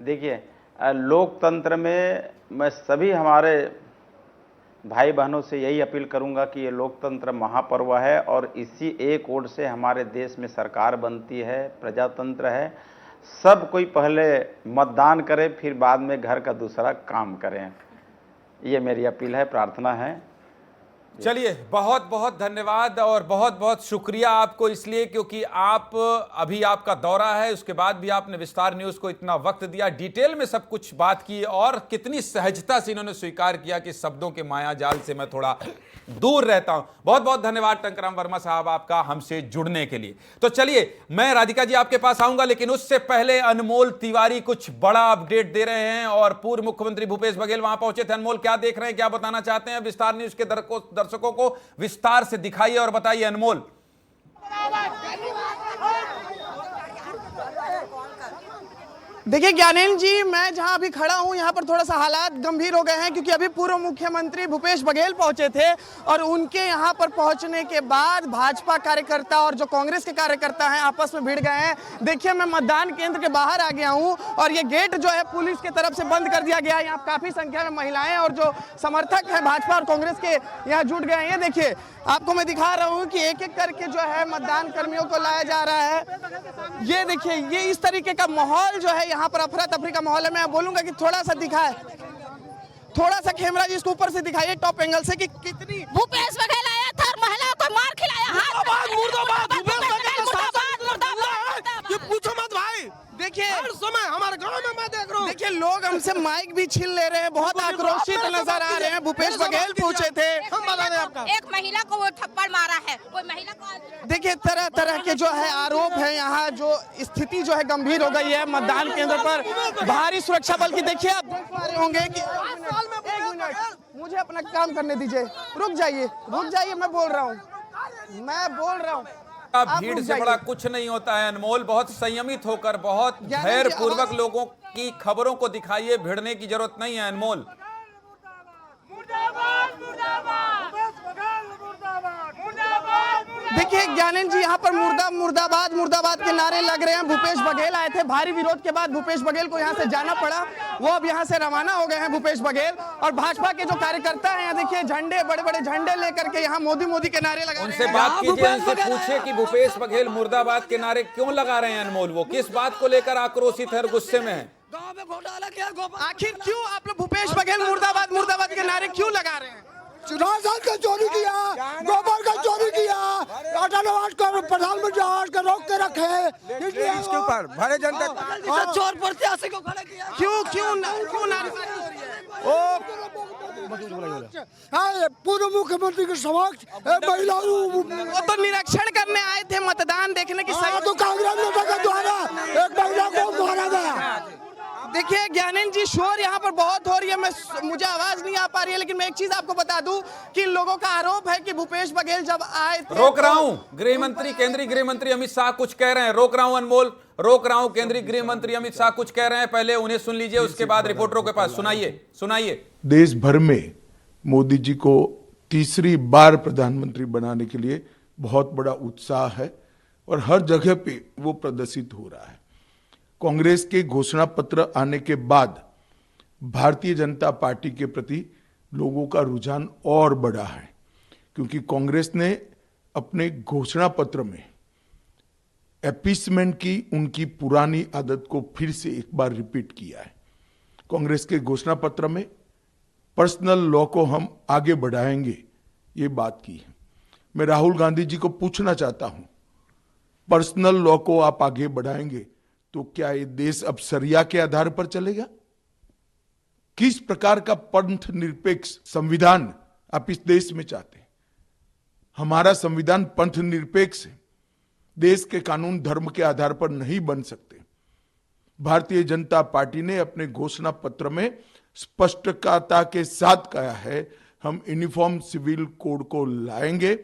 देखिए लोकतंत्र में मैं सभी हमारे भाई बहनों से यही अपील करूंगा कि ये लोकतंत्र महापर्व है और इसी एक ओर से हमारे देश में सरकार बनती है, प्रजातंत्र है। सब कोई पहले मतदान करे, फिर बाद में घर का दूसरा काम करें। ये मेरी अपील है, प्रार्थना है। चलिए, बहुत बहुत धन्यवाद और बहुत बहुत शुक्रिया आपको, इसलिए क्योंकि अभी आपका दौरा है, उसके बाद भी आपने विस्तार न्यूज को इतना वक्त दिया, डिटेल में सब कुछ बात की और कितनी सहजता से इन्होंने स्वीकार किया कि शब्दों के मायाजाल से मैं थोड़ा दूर रहता हूं। बहुत बहुत धन्यवाद टंकराम वर्मा साहब आपका हमसे जुड़ने के लिए। तो चलिए, मैं राधिका जी आपके पास आऊंगा, लेकिन उससे पहले अनमोल तिवारी कुछ बड़ा अपडेट दे रहे हैं और पूर्व मुख्यमंत्री भूपेश बघेल वहां पहुंचे थे। अनमोल, क्या देख रहे हैं, क्या बताना चाहते हैं? विस्तार न्यूज के दर्शकों को विस्तार से दिखाइए और बताइए अनमोल। देखिए ज्ञानेंद्र जी, मैं जहां अभी खड़ा हूं यहां पर थोड़ा सा हालात गंभीर हो गए हैं, क्योंकि अभी पूर्व मुख्यमंत्री भूपेश बघेल पहुंचे थे और उनके यहां पर पहुंचने के बाद भाजपा कार्यकर्ता और जो कांग्रेस के कार्यकर्ता हैं आपस में भिड़ गए हैं। देखिए, मैं मतदान केंद्र के बाहर आ गया हूं और ये गेट जो है पुलिस की तरफ से बंद कर दिया गया है। यहाँ काफी संख्या में महिलाएं और जो समर्थक हैं भाजपा और कांग्रेस के यहाँ जुट गए हैं। देखिए, आपको मैं दिखा रहा हूँ कि एक एक करके जो है मतदान कर्मियों को लाया जा रहा है। ये देखिए, ये इस तरीके का माहौल जो है यहाँ पर अफरा तफरी का माहौल है। मैं बोलूंगा कि थोड़ा सा दिखाए, थोड़ा सा कैमरा जी इसको ऊपर से दिखाइए टॉप एंगल से कि कितनी भूपेश बघेल आया था और महिलाओं को मार खिलाया। ये पूछो मत भाई। देखिए, हर समय हमारे गांव में मैं देख रहा हूँ, देखिए लोग हमसे माइक भी छीन ले रहे हैं, बहुत आक्रोशित नजर आ रहे हैं। भूपेश बघेल पूछे थे, एक महिला को वो थप्पड़ मारा है, कोई महिला को। देखिए, तरह तरह के जो है आरोप है। यहाँ जो स्थिति जो है गंभीर हो गई है मतदान केंद्र पर, भारी सुरक्षा बल की। देखिए, आप देख पा रहे होंगे कि एक मिनट मुझे अपना काम करने दीजिए। रुक जाइए, मैं बोल रहा हूँ। भीड़ से बड़ा कुछ नहीं होता है अनमोल। बहुत संयमित होकर, बहुत धैर्य पूर्वक लोगों की खबरों को दिखाइए। भिड़ने की जरूरत नहीं है अनमोल। देखिए ज्ञानेंद्र जी, यहाँ पर मुर्दाबाद के नारे लग रहे हैं। भूपेश बघेल आए थे, भारी विरोध के बाद भूपेश बघेल को यहाँ से जाना पड़ा। वो अब यहाँ से रवाना हो गए हैं भूपेश बघेल। और भाजपा के जो कार्यकर्ता हैं यहाँ देखिए, झंडे, बड़े बड़े झंडे लेकर के यहाँ मोदी के नारे लगा। उनसे बात कीजिए, उनसे पूछिए कि भूपेश बघेल मुर्दाबाद के नारे क्यों लगा रहे हैं अनमोल। वो किस बात को लेकर आक्रोशित है और गुस्से में है? आखिर क्यों आप लोग भूपेश बघेल मुर्दाबाद के नारे क्यों लगा रहे हैं? राशन का चोरी किया, गोबर का चोरी किया, अटल आवास का प्रधानमंत्री आवास का रोक के रखे, इसके ऊपर भारतीय जनता चोर प्रत्याशी को खड़ा किया। क्यों नारेबाजी हो रही है? पूर्व मुख्यमंत्री के समक्ष वो तो निरीक्षण करने आए थे, मतदान देखने की। तो कांग्रेस नेता के द्वारा एक महिला को मारा गया। देखिए ज्ञानेंद्र जी, शोर यहाँ पर बहुत हो रही है, मुझे आवाज नहीं आ पा रही है, लेकिन मैं एक चीज आपको बता दूं कि इन लोगों का आरोप है कि भूपेश बघेल जब आए थे। रोक रहा हूं, केंद्रीय गृह मंत्री अमित शाह कुछ कह रहे हैं। रोक रहा हूं अनमोल, रोक रहा हूं। केंद्रीय गृह मंत्री अमित शाह कुछ कह रहे हैं, पहले उन्हें सुन लीजिए, उसके बाद रिपोर्टरों के पास सुनाइए। देश भर में मोदी जी को तीसरी बार प्रधानमंत्री बनाने के लिए बहुत बड़ा उत्साह है और हर जगह पे वो प्रदर्शित हो रहा है। कांग्रेस के घोषणा पत्र आने के बाद भारतीय जनता पार्टी के प्रति लोगों का रुझान और बढ़ा है, क्योंकि कांग्रेस ने अपने घोषणा पत्र में अपीसमेंट की उनकी पुरानी आदत को फिर से एक बार रिपीट किया है। कांग्रेस के घोषणा पत्र में पर्सनल लॉ को हम आगे बढ़ाएंगे, ये बात की है। मैं राहुल गांधी जी को पूछना चाहता हूं, पर्सनल लॉ को आप आगे बढ़ाएंगे तो क्या ये देश अब शरिया के आधार पर चलेगा? किस प्रकार का पंथ निरपेक्ष संविधान आप इस देश में चाहते हैं? हमारा संविधान पंथ निरपेक्ष है। देश के कानून धर्म के आधार पर नहीं बन सकते। भारतीय जनता पार्टी ने अपने घोषणा पत्र में स्पष्टता के साथ कहा है, हम यूनिफॉर्म सिविल कोड को लाएंगे।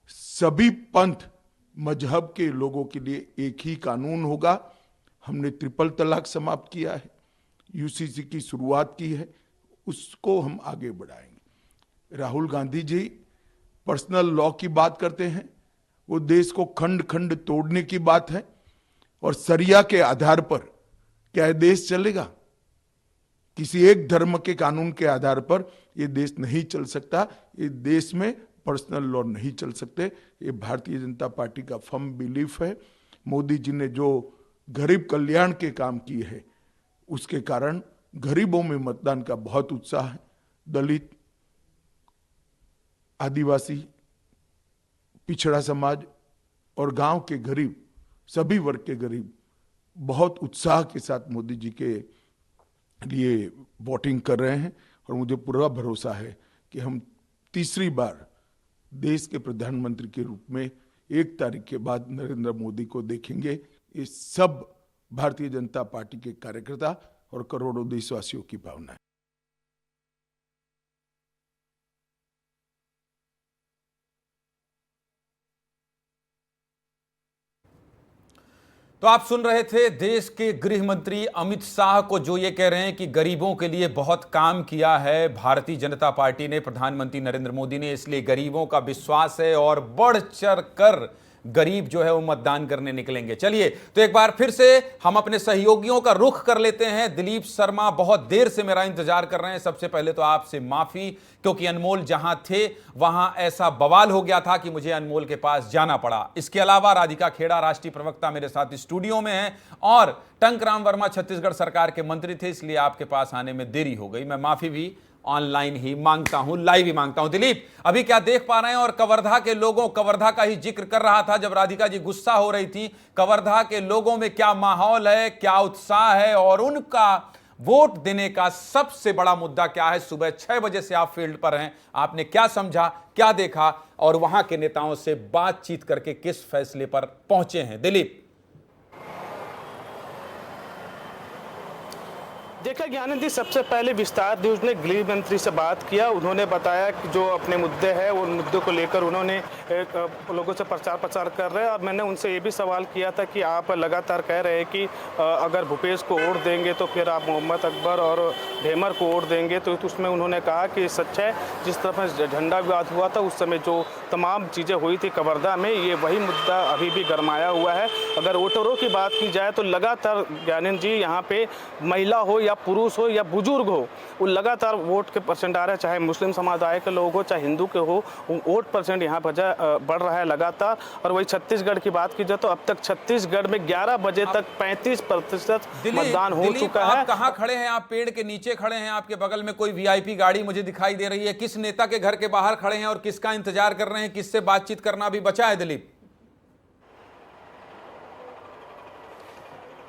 सभी पंथ मजहब के लोगों के लिए एक ही कानून होगा। हमने ट्रिपल तलाक समाप्त किया है, यूसीसी की शुरुआत की है, उसको हम आगे बढ़ाएंगे। राहुल गांधी जी पर्सनल लॉ की बात करते हैं, वो देश को खंड खंड तोड़ने की बात है। और शरिया के आधार पर क्या ये देश चलेगा? किसी एक धर्म के कानून के आधार पर ये देश नहीं चल सकता। ये देश में पर्सनल लॉ नहीं चल सकते। ये भारतीय जनता पार्टी का फर्म बिलीफ है। मोदी जी ने जो गरीब कल्याण के काम किए हैं, उसके कारण गरीबों में मतदान का बहुत उत्साह है। दलित, आदिवासी, पिछड़ा समाज और गांव के गरीब, सभी वर्ग के गरीब बहुत उत्साह के साथ मोदी जी के लिए वोटिंग कर रहे हैं। और मुझे पूरा भरोसा है कि हम तीसरी बार देश के प्रधानमंत्री के रूप में 1 तारीख के बाद नरेंद्र मोदी को देखेंगे। ये सब भारतीय जनता पार्टी के कार्यकर्ता और करोड़ों देशवासियों की भावना है। तो आप सुन रहे थे देश के गृह मंत्री अमित शाह को, जो ये कह रहे हैं कि गरीबों के लिए बहुत काम किया है भारतीय जनता पार्टी ने, प्रधानमंत्री नरेंद्र मोदी ने, इसलिए गरीबों का विश्वास है और बढ़ चढ़ कर गरीब जो है वो मतदान करने निकलेंगे। चलिए तो एक बार फिर से हम अपने सहयोगियों का रुख कर लेते हैं। दिलीप शर्मा बहुत देर से मेरा इंतजार कर रहे हैं। सबसे पहले तो आपसे माफी, क्योंकि अनमोल जहां थे वहां ऐसा बवाल हो गया था कि मुझे अनमोल के पास जाना पड़ा। इसके अलावा राधिका खेड़ा राष्ट्रीय प्रवक्ता मेरे साथ स्टूडियो में है और टंकराम वर्मा छत्तीसगढ़ सरकार के मंत्री थे, इसलिए आपके पास आने में देरी हो गई। मैं माफी भी ऑनलाइन ही मांगता हूं, लाइव ही मांगता हूं। दिलीप, अभी क्या देख पा रहे हैं? और कवर्धा के लोगों, कवर्धा का ही जिक्र कर रहा था जब राधिका जी गुस्सा हो रही थी, कवर्धा के लोगों में क्या माहौल है, क्या उत्साह है और उनका वोट देने का सबसे बड़ा मुद्दा क्या है? सुबह 6 बजे से आप फील्ड पर हैं, आपने क्या समझा, क्या देखा और वहां के नेताओं से बातचीत करके किस फैसले पर पहुंचे हैं? दिलीप। देखा ज्ञानंद जी, सबसे पहले विस्तार न्यूज ने गृह मंत्री से बात किया। उन्होंने बताया कि जो अपने मुद्दे हैं उन मुद्दों को लेकर उन्होंने लोगों से प्रचार कर रहे हैं। और मैंने उनसे ये भी सवाल किया था कि आप लगातार कह रहे हैं कि अगर भूपेश को वोट देंगे तो फिर आप मोहम्मद अकबर और ढेमर को वोट देंगे, तो उसमें उन्होंने कहा कि सच है, जिस तरह झंडा विवाद हुआ था उस समय जो तमाम चीज़ें हुई थी कवर्धा में, ये वही मुद्दा अभी भी गरमाया हुआ है। अगर वोटरों की बात की जाए तो लगातार ज्ञानंद जी यहाँ पे महिला हो या पुरुष हो या बुजुर्ग हो, वो लगातार वोट के परसेंट आ रहे हैं, चाहे मुस्लिम समुदाय के लोग हो चाहे हिंदू के हो, वोट परसेंट यहाँ पर बढ़ रहा है लगातार। और वही छत्तीसगढ़ की बात की जाए तो अब तक छत्तीसगढ़ में 11 बजे तक 35% मतदान हो चुका है। आप कहाँ खड़े हैं? आप पेड़ के नीचे खड़े हैं, आपके बगल में कोई वीआईपी गाड़ी मुझे दिखाई दे रही है। किस नेता के घर के बाहर खड़े हैं और किसका इंतजार कर रहे हैं? किससे बातचीत करना भी बचा है? दिलीप,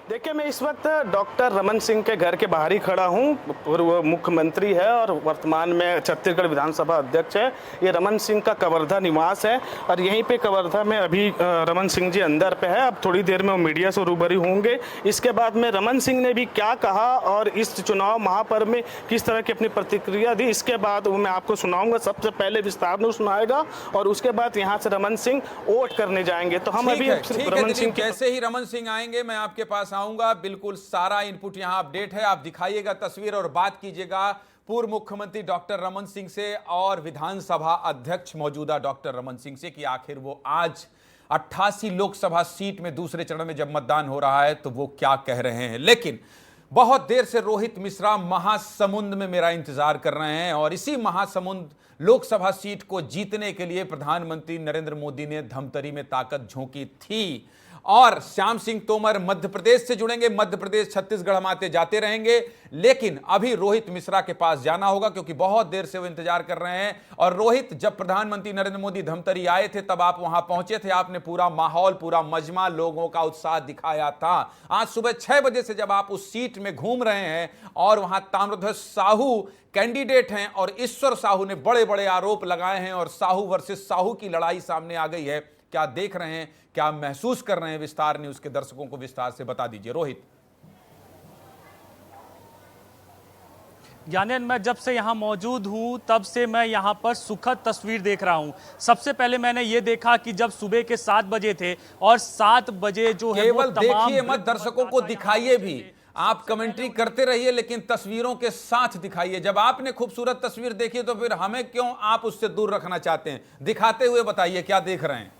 देखिए, मैं इस वक्त डॉक्टर रमन सिंह के घर के बाहर ही खड़ा हूं। पूर्व मुख्यमंत्री है और वर्तमान में छत्तीसगढ़ विधानसभा अध्यक्ष है। ये रमन सिंह का कवर्धा निवास है और यहीं पे कवर्धा में अभी रमन सिंह जी अंदर पे है। अब थोड़ी देर में वो मीडिया से रूबरू होंगे। इसके बाद में रमन सिंह ने भी क्या कहा और इस चुनाव महापर्व में किस तरह की अपनी प्रतिक्रिया दी, इसके बाद वो मैं आपको सुनाऊंगा। सबसे पहले विस्तार न्यूज सुनाएगा और उसके बाद यहाँ से रमन सिंह वोट करने जाएंगे। तो हम अभी रमन सिंह, जैसे ही रमन सिंह आएंगे मैं आपके पास आऊंगा। बिल्कुल सारा इनपुट यहां अपडेट है, आप दिखाइएगा तस्वीर और बात कीजिएगा पूर्व मुख्यमंत्री डॉक्टर रमन सिंह से और विधानसभा अध्यक्ष मौजूदा डॉक्टर रमन सिंह से कि आखिर वो आज 88 लोकसभा सीट में दूसरे चरण में जब मतदान हो रहा है तो वो क्या कह रहे हैं। लेकिन बहुत देर से रोहित मिश्रा महासमुंद में मेरा इंतजार कर रहे हैं और इसी महासमुंद लोकसभा सीट को जीतने के लिए प्रधानमंत्री नरेंद्र मोदी ने धमतरी में ताकत झोंकी थी। और श्याम सिंह तोमर मध्य प्रदेश से जुड़ेंगे, मध्य प्रदेश छत्तीसगढ़ हम आते जाते रहेंगे, लेकिन अभी रोहित मिश्रा के पास जाना होगा क्योंकि बहुत देर से वो इंतजार कर रहे हैं। और रोहित, जब प्रधानमंत्री नरेंद्र मोदी धमतरी आए थे तब आप वहां पहुंचे थे, आपने पूरा माहौल, पूरा मजमा, लोगों का उत्साह दिखाया था। आज सुबह 6 बजे से जब आप उस सीट में घूम रहे हैं और वहां ताम्रध्वज साहू कैंडिडेट हैं और ईश्वर साहू ने बड़े बड़े आरोप लगाए हैं और साहू वर्सेस साहू की लड़ाई सामने आ गई है, क्या देख रहे हैं, क्या महसूस कर रहे हैं? विस्तार न्यूज के दर्शकों को विस्तार से बता दीजिए। रोहित। ज्ञानेन, मैं जब से यहाँ मौजूद हूँ तब से मैं यहाँ पर सुखद तस्वीर देख रहा हूँ। सबसे पहले मैंने ये देखा कि जब सुबह के 7 बजे थे और 7 बजे जो है केवल देखिए मत, दर्शकों को दिखाइए भी। आप कमेंट्री करते रहिए लेकिन तस्वीरों के साथ दिखाइए। जब आपने खूबसूरत तस्वीर देखी तो फिर हमें क्यों आप उससे दूर रखना चाहते हैं? दिखाते हुए बताइए क्या देख रहे हैं।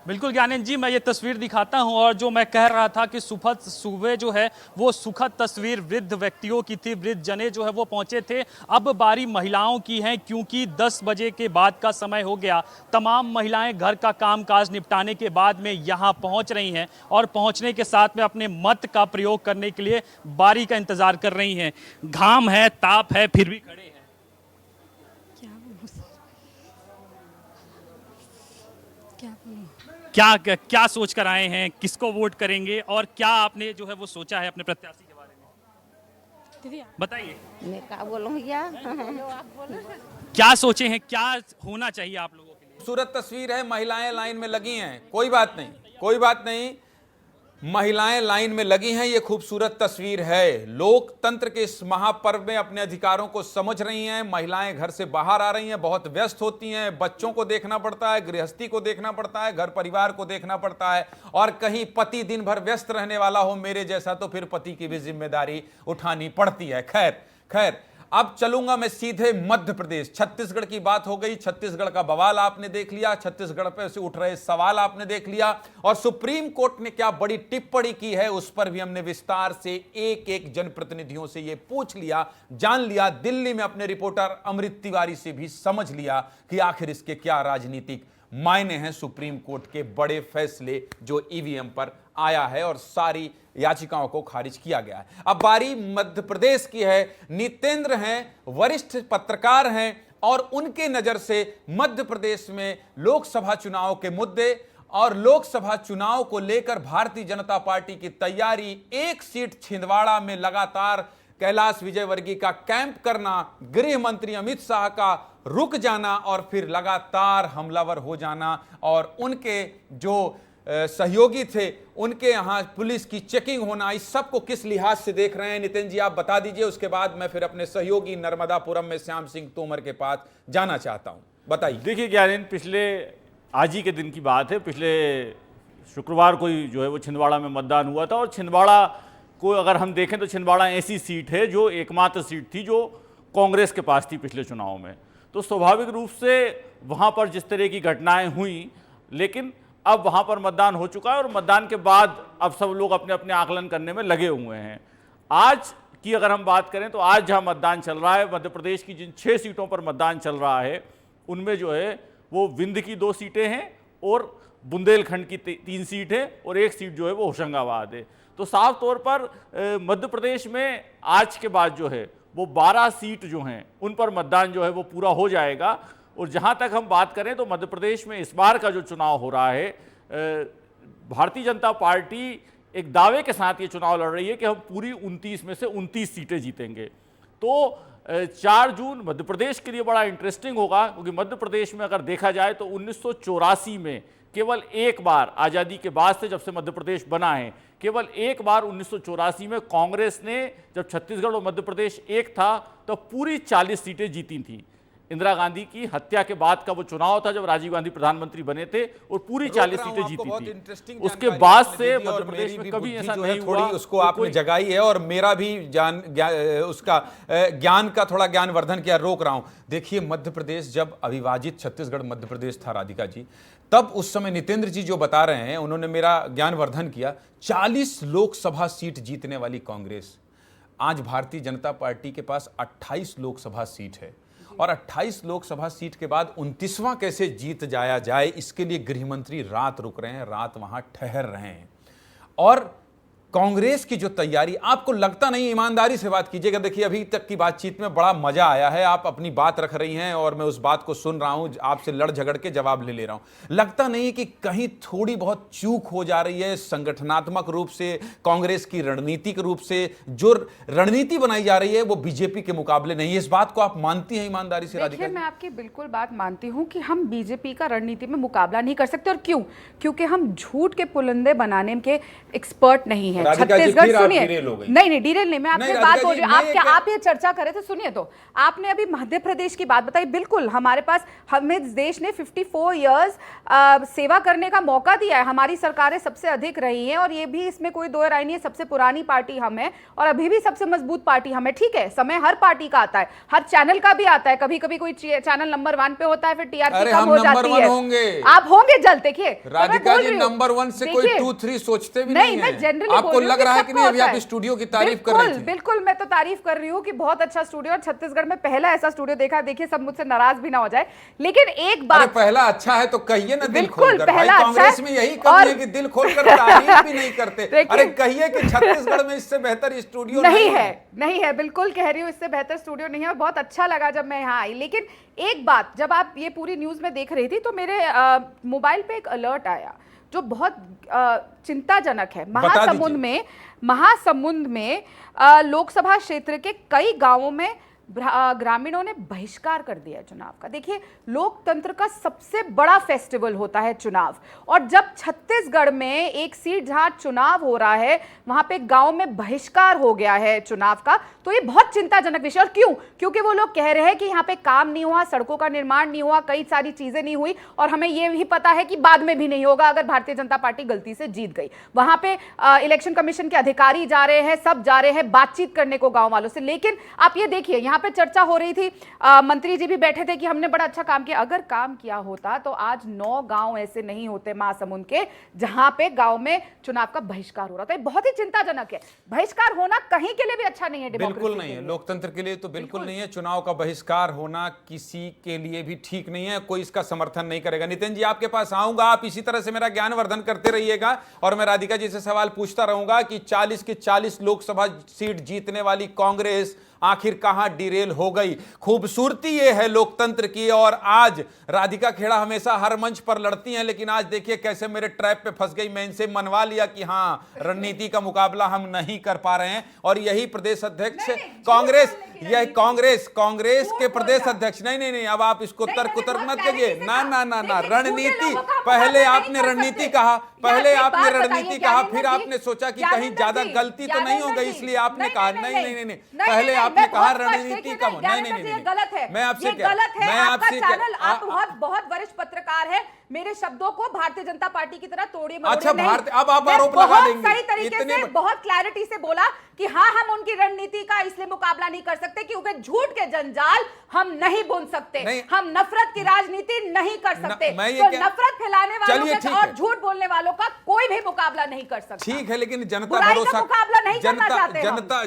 बिल्कुल ज्ञानेन जी, मैं ये तस्वीर दिखाता हूं और जो मैं कह रहा था कि सुबह जो है वो सुखद तस्वीर वृद्ध व्यक्तियों की थी, वृद्ध जने जो है वो पहुंचे थे। अब बारी महिलाओं की है क्योंकि 10 बजे के बाद का समय हो गया। तमाम महिलाएं घर का कामकाज निपटाने के बाद में यहां पहुंच रही हैं और पहुंचने के साथ में अपने मत का प्रयोग करने के लिए बारी का इंतजार कर रही हैं। घाम है, ताप है, फिर भी खड़े हैं। क्या सोच कर आए हैं, किसको वोट करेंगे और क्या आपने जो है वो सोचा है अपने प्रत्याशी के बारे में? बताइए। मैं क्या बोलूं यार? क्या सोचे हैं, क्या होना चाहिए आप लोगों के लिए? खूबसूरत तस्वीर है, महिलाएं लाइन में लगी हैं, कोई बात नहीं, कोई बात नहीं, महिलाएं लाइन में लगी हैं, ये खूबसूरत तस्वीर है। लोकतंत्र के इस महापर्व में अपने अधिकारों को समझ रही हैं। महिलाएं घर से बाहर आ रही हैं, बहुत व्यस्त होती हैं, बच्चों को देखना पड़ता है, गृहस्थी को देखना पड़ता है, घर परिवार को देखना पड़ता है, और कहीं पति दिन भर व्यस्त रहने वाला हो मेरे जैसा तो फिर पति की भी जिम्मेदारी उठानी पड़ती है। खैर अब चलूंगा मैं सीधे मध्य प्रदेश। छत्तीसगढ़ की बात हो गई, छत्तीसगढ़ का बवाल आपने देख लिया, छत्तीसगढ़ पे से उठ रहे सवाल आपने देख लिया और सुप्रीम कोर्ट ने क्या बड़ी टिप्पणी की है उस पर भी हमने विस्तार से एक एक जनप्रतिनिधियों से ये पूछ लिया, जान लिया। दिल्ली में अपने रिपोर्टर अमृत तिवारी से भी समझ लिया कि आखिर इसके क्या राजनीतिक मायने हैं सुप्रीम कोर्ट के बड़े फैसले जो ईवीएम पर आया है और सारी याचिकाओं को खारिज किया गया है। अब बारी मध्य प्रदेश की है। नितेंद्र हैं, वरिष्ठ पत्रकार हैं और उनके नजर से मध्य प्रदेश में लोकसभा चुनाव के मुद्दे और लोकसभा चुनाव को लेकर भारतीय जनता पार्टी की तैयारी, एक सीट छिंदवाड़ा में लगातार कैलाश विजयवर्गीय का कैंप करना, गृह मंत्री अमित शाह का रुक जाना और फिर लगातार हमलावर हो जाना और उनके जो सहयोगी थे उनके यहां पुलिस की चेकिंग होना, इस सब को किस लिहाज से देख रहे हैं नितिन जी, आप बता दीजिए। उसके बाद मैं फिर अपने सहयोगी नर्मदापुरम में श्याम सिंह तोमर के पास जाना चाहता हूं, बताइए। देखिए ज्ञानेन, आज ही के दिन की बात है, पिछले शुक्रवार को ही जो है वो छिंदवाड़ा में मतदान हुआ था और छिंदवाड़ा को अगर हम देखें तो छिंदवाड़ा ऐसी सीट है जो एकमात्र सीट थी जो कांग्रेस के पास थी पिछले चुनाव में। तो स्वाभाविक रूप से वहाँ पर जिस तरह की घटनाएं हुई, लेकिन अब वहाँ पर मतदान हो चुका है और मतदान के बाद अब सब लोग अपने अपने आकलन करने में लगे हुए हैं। आज की अगर हम बात करें तो आज जहाँ मतदान चल रहा है, मध्य प्रदेश की जिन 6 सीटों पर मतदान चल रहा है उनमें जो है वो विंध्य की 2 सीटें हैं और बुंदेलखंड की 3 सीट है और 1 सीट जो है वो होशंगाबाद है। तो साफ तौर पर मध्य प्रदेश में आज के बाद जो है वो 12 सीट जो हैं उन पर मतदान जो है वो पूरा हो जाएगा। और जहां तक हम बात करें तो मध्य प्रदेश में इस बार का जो चुनाव हो रहा है, भारतीय जनता पार्टी एक दावे के साथ ये चुनाव लड़ रही है कि हम पूरी 29 में से 29 सीटें जीतेंगे। तो 4 जून मध्य प्रदेश के लिए बड़ा इंटरेस्टिंग होगा क्योंकि मध्य प्रदेश में अगर देखा जाए तो 1984 में केवल एक बार, आज़ादी के बाद से जब से मध्य प्रदेश बना है, केवल एक बार 1984 में कांग्रेस ने, जब छत्तीसगढ़ और मध्य प्रदेश एक था, तो पूरी 40 सीटें जीती थीं। इंदिरा गांधी की हत्या के बाद का वो चुनाव था जब राजीव गांधी प्रधानमंत्री बने थे और पूरी 40 सीटें जीती थी। उसके बाद से मध्य प्रदेश में कभी ऐसा नहीं हुआ। थोड़ी उसको आपने जगाई है और मेरा भी उसका ज्ञान का थोड़ा ज्ञानवर्धन किया, रोक रहा हूं। देखिए मध्य प्रदेश जब अविभाजित छत्तीसगढ़ मध्य प्रदेश था राधिका जी, तब उस समय नितेंद्र जी जो बता रहे हैं, उन्होंने मेरा ज्ञानवर्धन किया। 40 लोकसभा सीट जीतने वाली कांग्रेस, आज भारतीय जनता पार्टी के पास 28 लोकसभा सीट है और 28 लोकसभा सीट के बाद 29वां कैसे जीत जाया जाए, इसके लिए गृह मंत्री रात रुक रहे हैं, रात वहां ठहर रहे हैं। और कांग्रेस की जो तैयारी, आपको लगता नहीं, ईमानदारी से बात कीजिएगा। देखिए अभी तक की बातचीत में बड़ा मजा आया है, आप अपनी बात रख रही हैं और मैं उस बात को सुन रहा हूं, आपसे लड़ झगड़ के जवाब ले रहा हूं। लगता नहीं कि कहीं थोड़ी बहुत चूक हो जा रही है संगठनात्मक रूप से, कांग्रेस की रणनीतिक रूप से जो रणनीति बनाई जा रही है वो बीजेपी के मुकाबले नहीं है। इस बात को आप मानती हैं ईमानदारी से राधिका? मैं आपकी बिल्कुल बात मानती हूँ कि हम बीजेपी का रणनीति में मुकाबला नहीं कर सकते। और क्यों? क्योंकि हम झूठ के पुलंदे बनाने के एक्सपर्ट नहीं है। छत्तीसगढ़, सुनिए, नहीं डिटेल नहीं, मैं आपसे बात हो रही हूँ, आप ये चर्चा करे थे, सुनिए तो। आपने अभी मध्य प्रदेश की बात बताई, बिल्कुल हमारे पास, हमें देश ने 54 इयर्स सेवा करने का मौका दिया है, हमारी सरकारें सबसे अधिक रही हैं और ये भी इसमें कोई दो राय नहीं है, सबसे पुरानी पार्टी हम है और अभी भी सबसे मजबूत पार्टी हम है। ठीक है, समय हर पार्टी का आता है, हर चैनल का भी आता है, कभी कभी कोई चैनल नंबर 1 पे होता है, फिर टीआरपी कम हो जाती है। आप होंगे जल्द, देखिए राधिका जी, नंबर 1 से कोई 2, 3 सोचते भी नहीं है। आपको लग रहा है कि नहीं, अभी आप स्टूडियो की तारीफ कर रही थी। बिल्कुल, मैं तो तारीफ कर रही हूँ कि बहुत अच्छा स्टूडियो, और छत्तीसगढ़ में पहला ऐसा स्टूडियो देखा। देखिए सब मुझसे नाराज भी ना हो जाए, लेकिन एक बात, पहला अच्छा है तो कहिए ना दिल खोलकर। भाई कांग्रेस में यही कमी है कि दिल खोलकर तारीफ भी नहीं करते। अरे कहिए कि छत्तीसगढ़ में इससे बेहतर स्टूडियो नहीं है। बिल्कुल कह रही हूँ, इससे बेहतर स्टूडियो नहीं है और बहुत अच्छा लगा जब मैं यहाँ आई। लेकिन एक बात, जब आप ये पूरी न्यूज में देख रही थी तो मेरे मोबाइल पे एक अलर्ट आया जो बहुत चिंताजनक है। महासमुंद में लोकसभा क्षेत्र के कई गांवों में ग्रामीणों ने बहिष्कार कर दिया चुनाव का। देखिए, लोकतंत्र का सबसे बड़ा फेस्टिवल होता है चुनाव, और जब छत्तीसगढ़ में एक सीट जहां चुनाव हो रहा है वहां पे गांव में बहिष्कार हो गया है चुनाव का, तो ये बहुत चिंताजनक विषय। और क्यों? क्योंकि वो लोग कह रहे हैं कि यहाँ पे काम नहीं हुआ, सड़कों का निर्माण नहीं हुआ, कई सारी चीजें नहीं हुई, और हमें ये भी पता है कि बाद में भी नहीं होगा अगर भारतीय जनता पार्टी गलती से जीत गई। वहां पे इलेक्शन कमीशन के अधिकारी जा रहे हैं, सब जा रहे हैं बातचीत करने को गांव वालों से। लेकिन आप ये देखिए, यहाँ पे चर्चा हो रही थी, मंत्री जी भी बैठे थे कि हमने बड़ा अच्छा काम किया। अगर काम किया होता तो आज 9 गांव ऐसे नहीं होते महासमुंद के जहां पे गांव में चुनाव का बहिष्कार हो रहा था। ये बहुत ही चिंताजनक है। बहिष्कार होना कहीं के लिए भी अच्छा नहीं है, बिल्कुल नहीं है, लोकतंत्र के लिए तो बिल्कुल नहीं है। चुनाव का बहिष्कार होना किसी के लिए भी ठीक नहीं है, कोई इसका समर्थन नहीं करेगा। नितिन जी, आपके पास आऊंगा, आप इसी तरह से मेरा ज्ञानवर्धन करते रहिएगा और मैं राधिका जी से सवाल पूछता रहूंगा कि 40 की 40 लोकसभा सीट जीतने वाली कांग्रेस आखिर कहां डिरेल हो गई। खूबसूरती ये है लोकतंत्र की, और आज राधिका खेड़ा हमेशा हर मंच पर लड़ती हैं, लेकिन आज देखिए कैसे मेरे ट्रैप पे फंस गई। मैं इनसे मनवा लिया कि हां, रणनीति का मुकाबला हम नहीं कर पा रहे हैं, और यही प्रदेश अध्यक्ष कांग्रेस, यह कांग्रेस के प्रदेश अध्यक्ष, नहीं, अब आप इसको तर्क मत कीजिए। ना, रणनीति, पहले आपने रणनीति कहा, फिर आपने सोचा कि कहीं ज्यादा गलती तो नहीं हो गई, इसलिए आपने कहा नहीं, पहले आपने कहा रणनीति कम। नहीं, गलत है, मैं आपसे चैनल, आप बहुत वरिष्ठ पत्रकार है, मेरे शब्दों को भारतीय जनता पार्टी की तरह तोड़िए मरोड़िए अच्छा नहीं। अब आप आरोप लगा देंगे। सही तरीके से, बहुत क्लैरिटी से बोला कि हाँ, हम उनकी रणनीति का इसलिए मुकाबला नहीं कर सकते क्योंकि झूठ के जंजाल हम नहीं बुन सकते, हम नफरत की राजनीति नहीं कर सकते। तो नफरत फैलाने वालों के और झूठ बोलने वालों का कोई भी मुकाबला नहीं कर सकता। ठीक है, लेकिन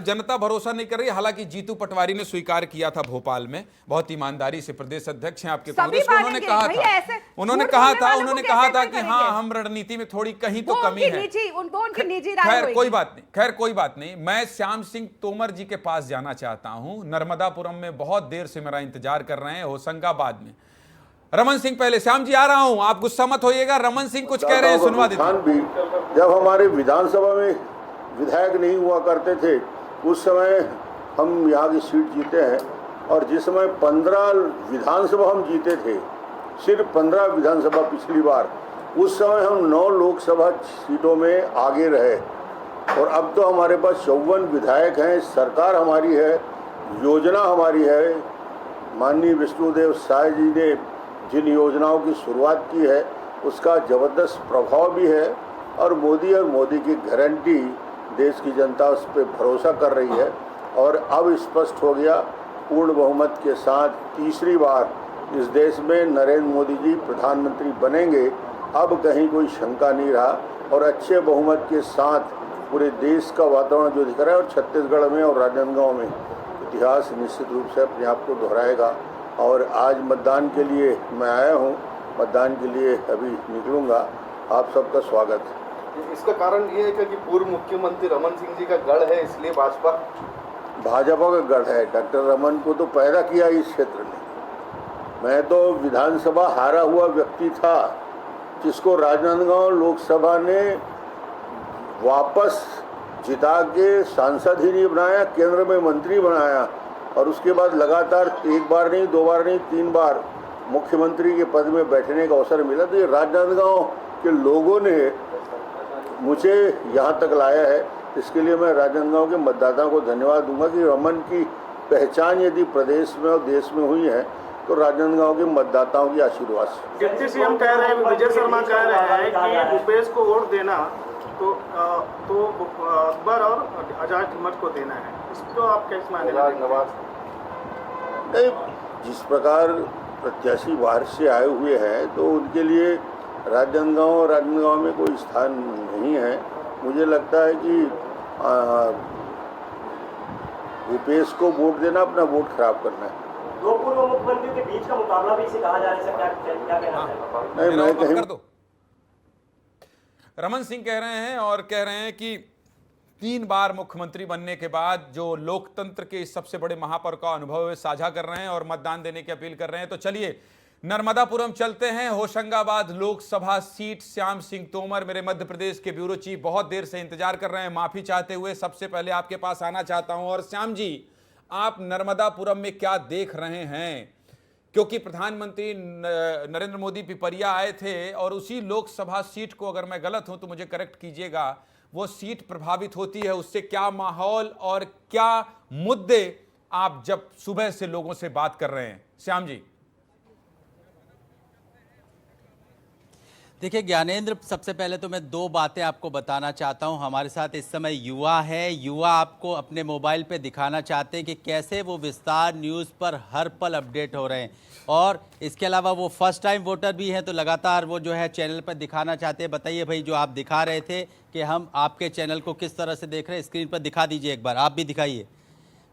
जनता भरोसा नहीं कर रही। हालांकि जीतू पटवारी ने स्वीकार किया था भोपाल में, बहुत ईमानदारी से, प्रदेश अध्यक्ष हैं आपके कांग्रेस, उन्होंने कहा था कि हाँ, हम रणनीति में थोड़ी कहीं तो कमी है। उनकी निजी राय खैर कोई बात नहीं। मैं श्याम सिंह तोमर जी के पास जाना चाहता हूं। नर्मदापुरम में बहुत देर से मेरा इंतजार कर रहे हैं, होशंगाबाद में। रमन सिंह, पहले श्याम जी आ रहा हूं, आप गुस्सा मत होइएगा। रमन सिंह कुछ कह रहे हैं, सुनवा देते हैं। जब हमारे विधानसभा में विधायक नहीं हुआ करते थे, उस समय हम यहाँ की सीट जीते हैं, और जिस समय 15 विधानसभा हम जीते थे, सिर्फ 15 विधानसभा पिछली बार, उस समय हम 9 लोकसभा सीटों में आगे रहे, और अब तो हमारे पास 54 विधायक हैं। सरकार हमारी है, योजना हमारी है। माननीय विष्णुदेव साय जी ने जिन योजनाओं की शुरुआत की है उसका ज़बरदस्त प्रभाव भी है, और मोदी की गारंटी देश की जनता उस पर भरोसा कर रही है। और अब स्पष्ट हो गया, पूर्ण बहुमत के साथ तीसरी बार इस देश में नरेंद्र मोदी जी प्रधानमंत्री बनेंगे, अब कहीं कोई शंका नहीं रहा और अच्छे बहुमत के साथ पूरे देश का वातावरण जो दिख रहा है और छत्तीसगढ़ में और राजनांदगांव में इतिहास निश्चित रूप से अपने आप को दोहराएगा। और आज मतदान के लिए मैं आया हूँ, मतदान के लिए अभी निकलूँगा। आप सबका स्वागत है। इसका कारण ये है कि पूर्व मुख्यमंत्री रमन सिंह जी का गढ़ है, इसलिए भाजपा का गढ़ है। डॉक्टर रमन को तो पैदा किया इस क्षेत्र में। मैं तो विधानसभा हारा हुआ व्यक्ति था जिसको राजनांदगांव लोकसभा ने वापस जिता के सांसद ही नहीं बनाया, केंद्र में मंत्री बनाया और उसके बाद लगातार एक बार नहीं, दो बार नहीं, 3 बार मुख्यमंत्री के पद में बैठने का अवसर मिला। तो ये राजनांदगांव के लोगों ने मुझे यहाँ तक लाया है। इसके लिए मैं राजनांदगांव के मतदाताओं को धन्यवाद दूंगा कि रमन की पहचान यदि प्रदेश में और देश में हुई है तो राजनांदगांव के मतदाताओं की आशीर्वाद से। डिप्टी सीएम कह रहे हैं, विजय शर्मा कह रहे हैं कि भूपेश को वोट देना तो अकबर और आजाद हिम्मत को देना है। इसको आप कैसे माने? नहीं, जिस प्रकार प्रत्याशी बाहर से आए हुए हैं तो उनके लिए राजनांदगांव में कोई स्थान नहीं है। मुझे लगता है कि भूपेश को वोट देना अपना वोट खराब करना है। दो पूर्व मुख्यमंत्रियों के बीच का मुकाबला भी इसे कहा जा रहा है, क्या कहना है? नहीं, मैं कहीं रमन सिंह कह रहे हैं और कह रहे हैं कि 3 बार मुख्यमंत्री बनने के बाद जो लोकतंत्र के इस सबसे बड़े महापर्व का अनुभव साझा कर रहे हैं और मतदान देने की अपील कर रहे हैं। तो चलिए नर्मदापुरम चलते हैं। होशंगाबाद लोकसभा सीट, श्याम सिंह तोमर मेरे मध्य प्रदेश के ब्यूरो चीफ बहुत देर से इंतजार कर रहे हैं। माफी चाहते हुए सबसे पहले आपके पास आना चाहता हूं। और श्याम जी, आप नर्मदापुरम में क्या देख रहे हैं? क्योंकि प्रधानमंत्री नरेंद्र मोदी पिपरिया आए थे और उसी लोकसभा सीट को, अगर मैं गलत हूं तो मुझे करेक्ट कीजिएगा, वो सीट प्रभावित होती है। उससे क्या माहौल और क्या मुद्दे आप जब सुबह से लोगों से बात कर रहे हैं? श्याम जी। देखिए ज्ञानेंद्र, सबसे पहले तो मैं 2 बातें आपको बताना चाहता हूं। हमारे साथ इस समय युवा है। युवा आपको अपने मोबाइल पे दिखाना चाहते हैं कि कैसे वो विस्तार न्यूज़ पर हर पल अपडेट हो रहे हैं। और इसके अलावा वो फर्स्ट टाइम वोटर भी हैं, तो लगातार वो जो है चैनल पर दिखाना चाहते हैं। बताइए भाई, जो आप दिखा रहे थे कि हम आपके चैनल को किस तरह से देख रहे हैं, स्क्रीन पर दिखा दीजिए एक बार, आप भी दिखाइए।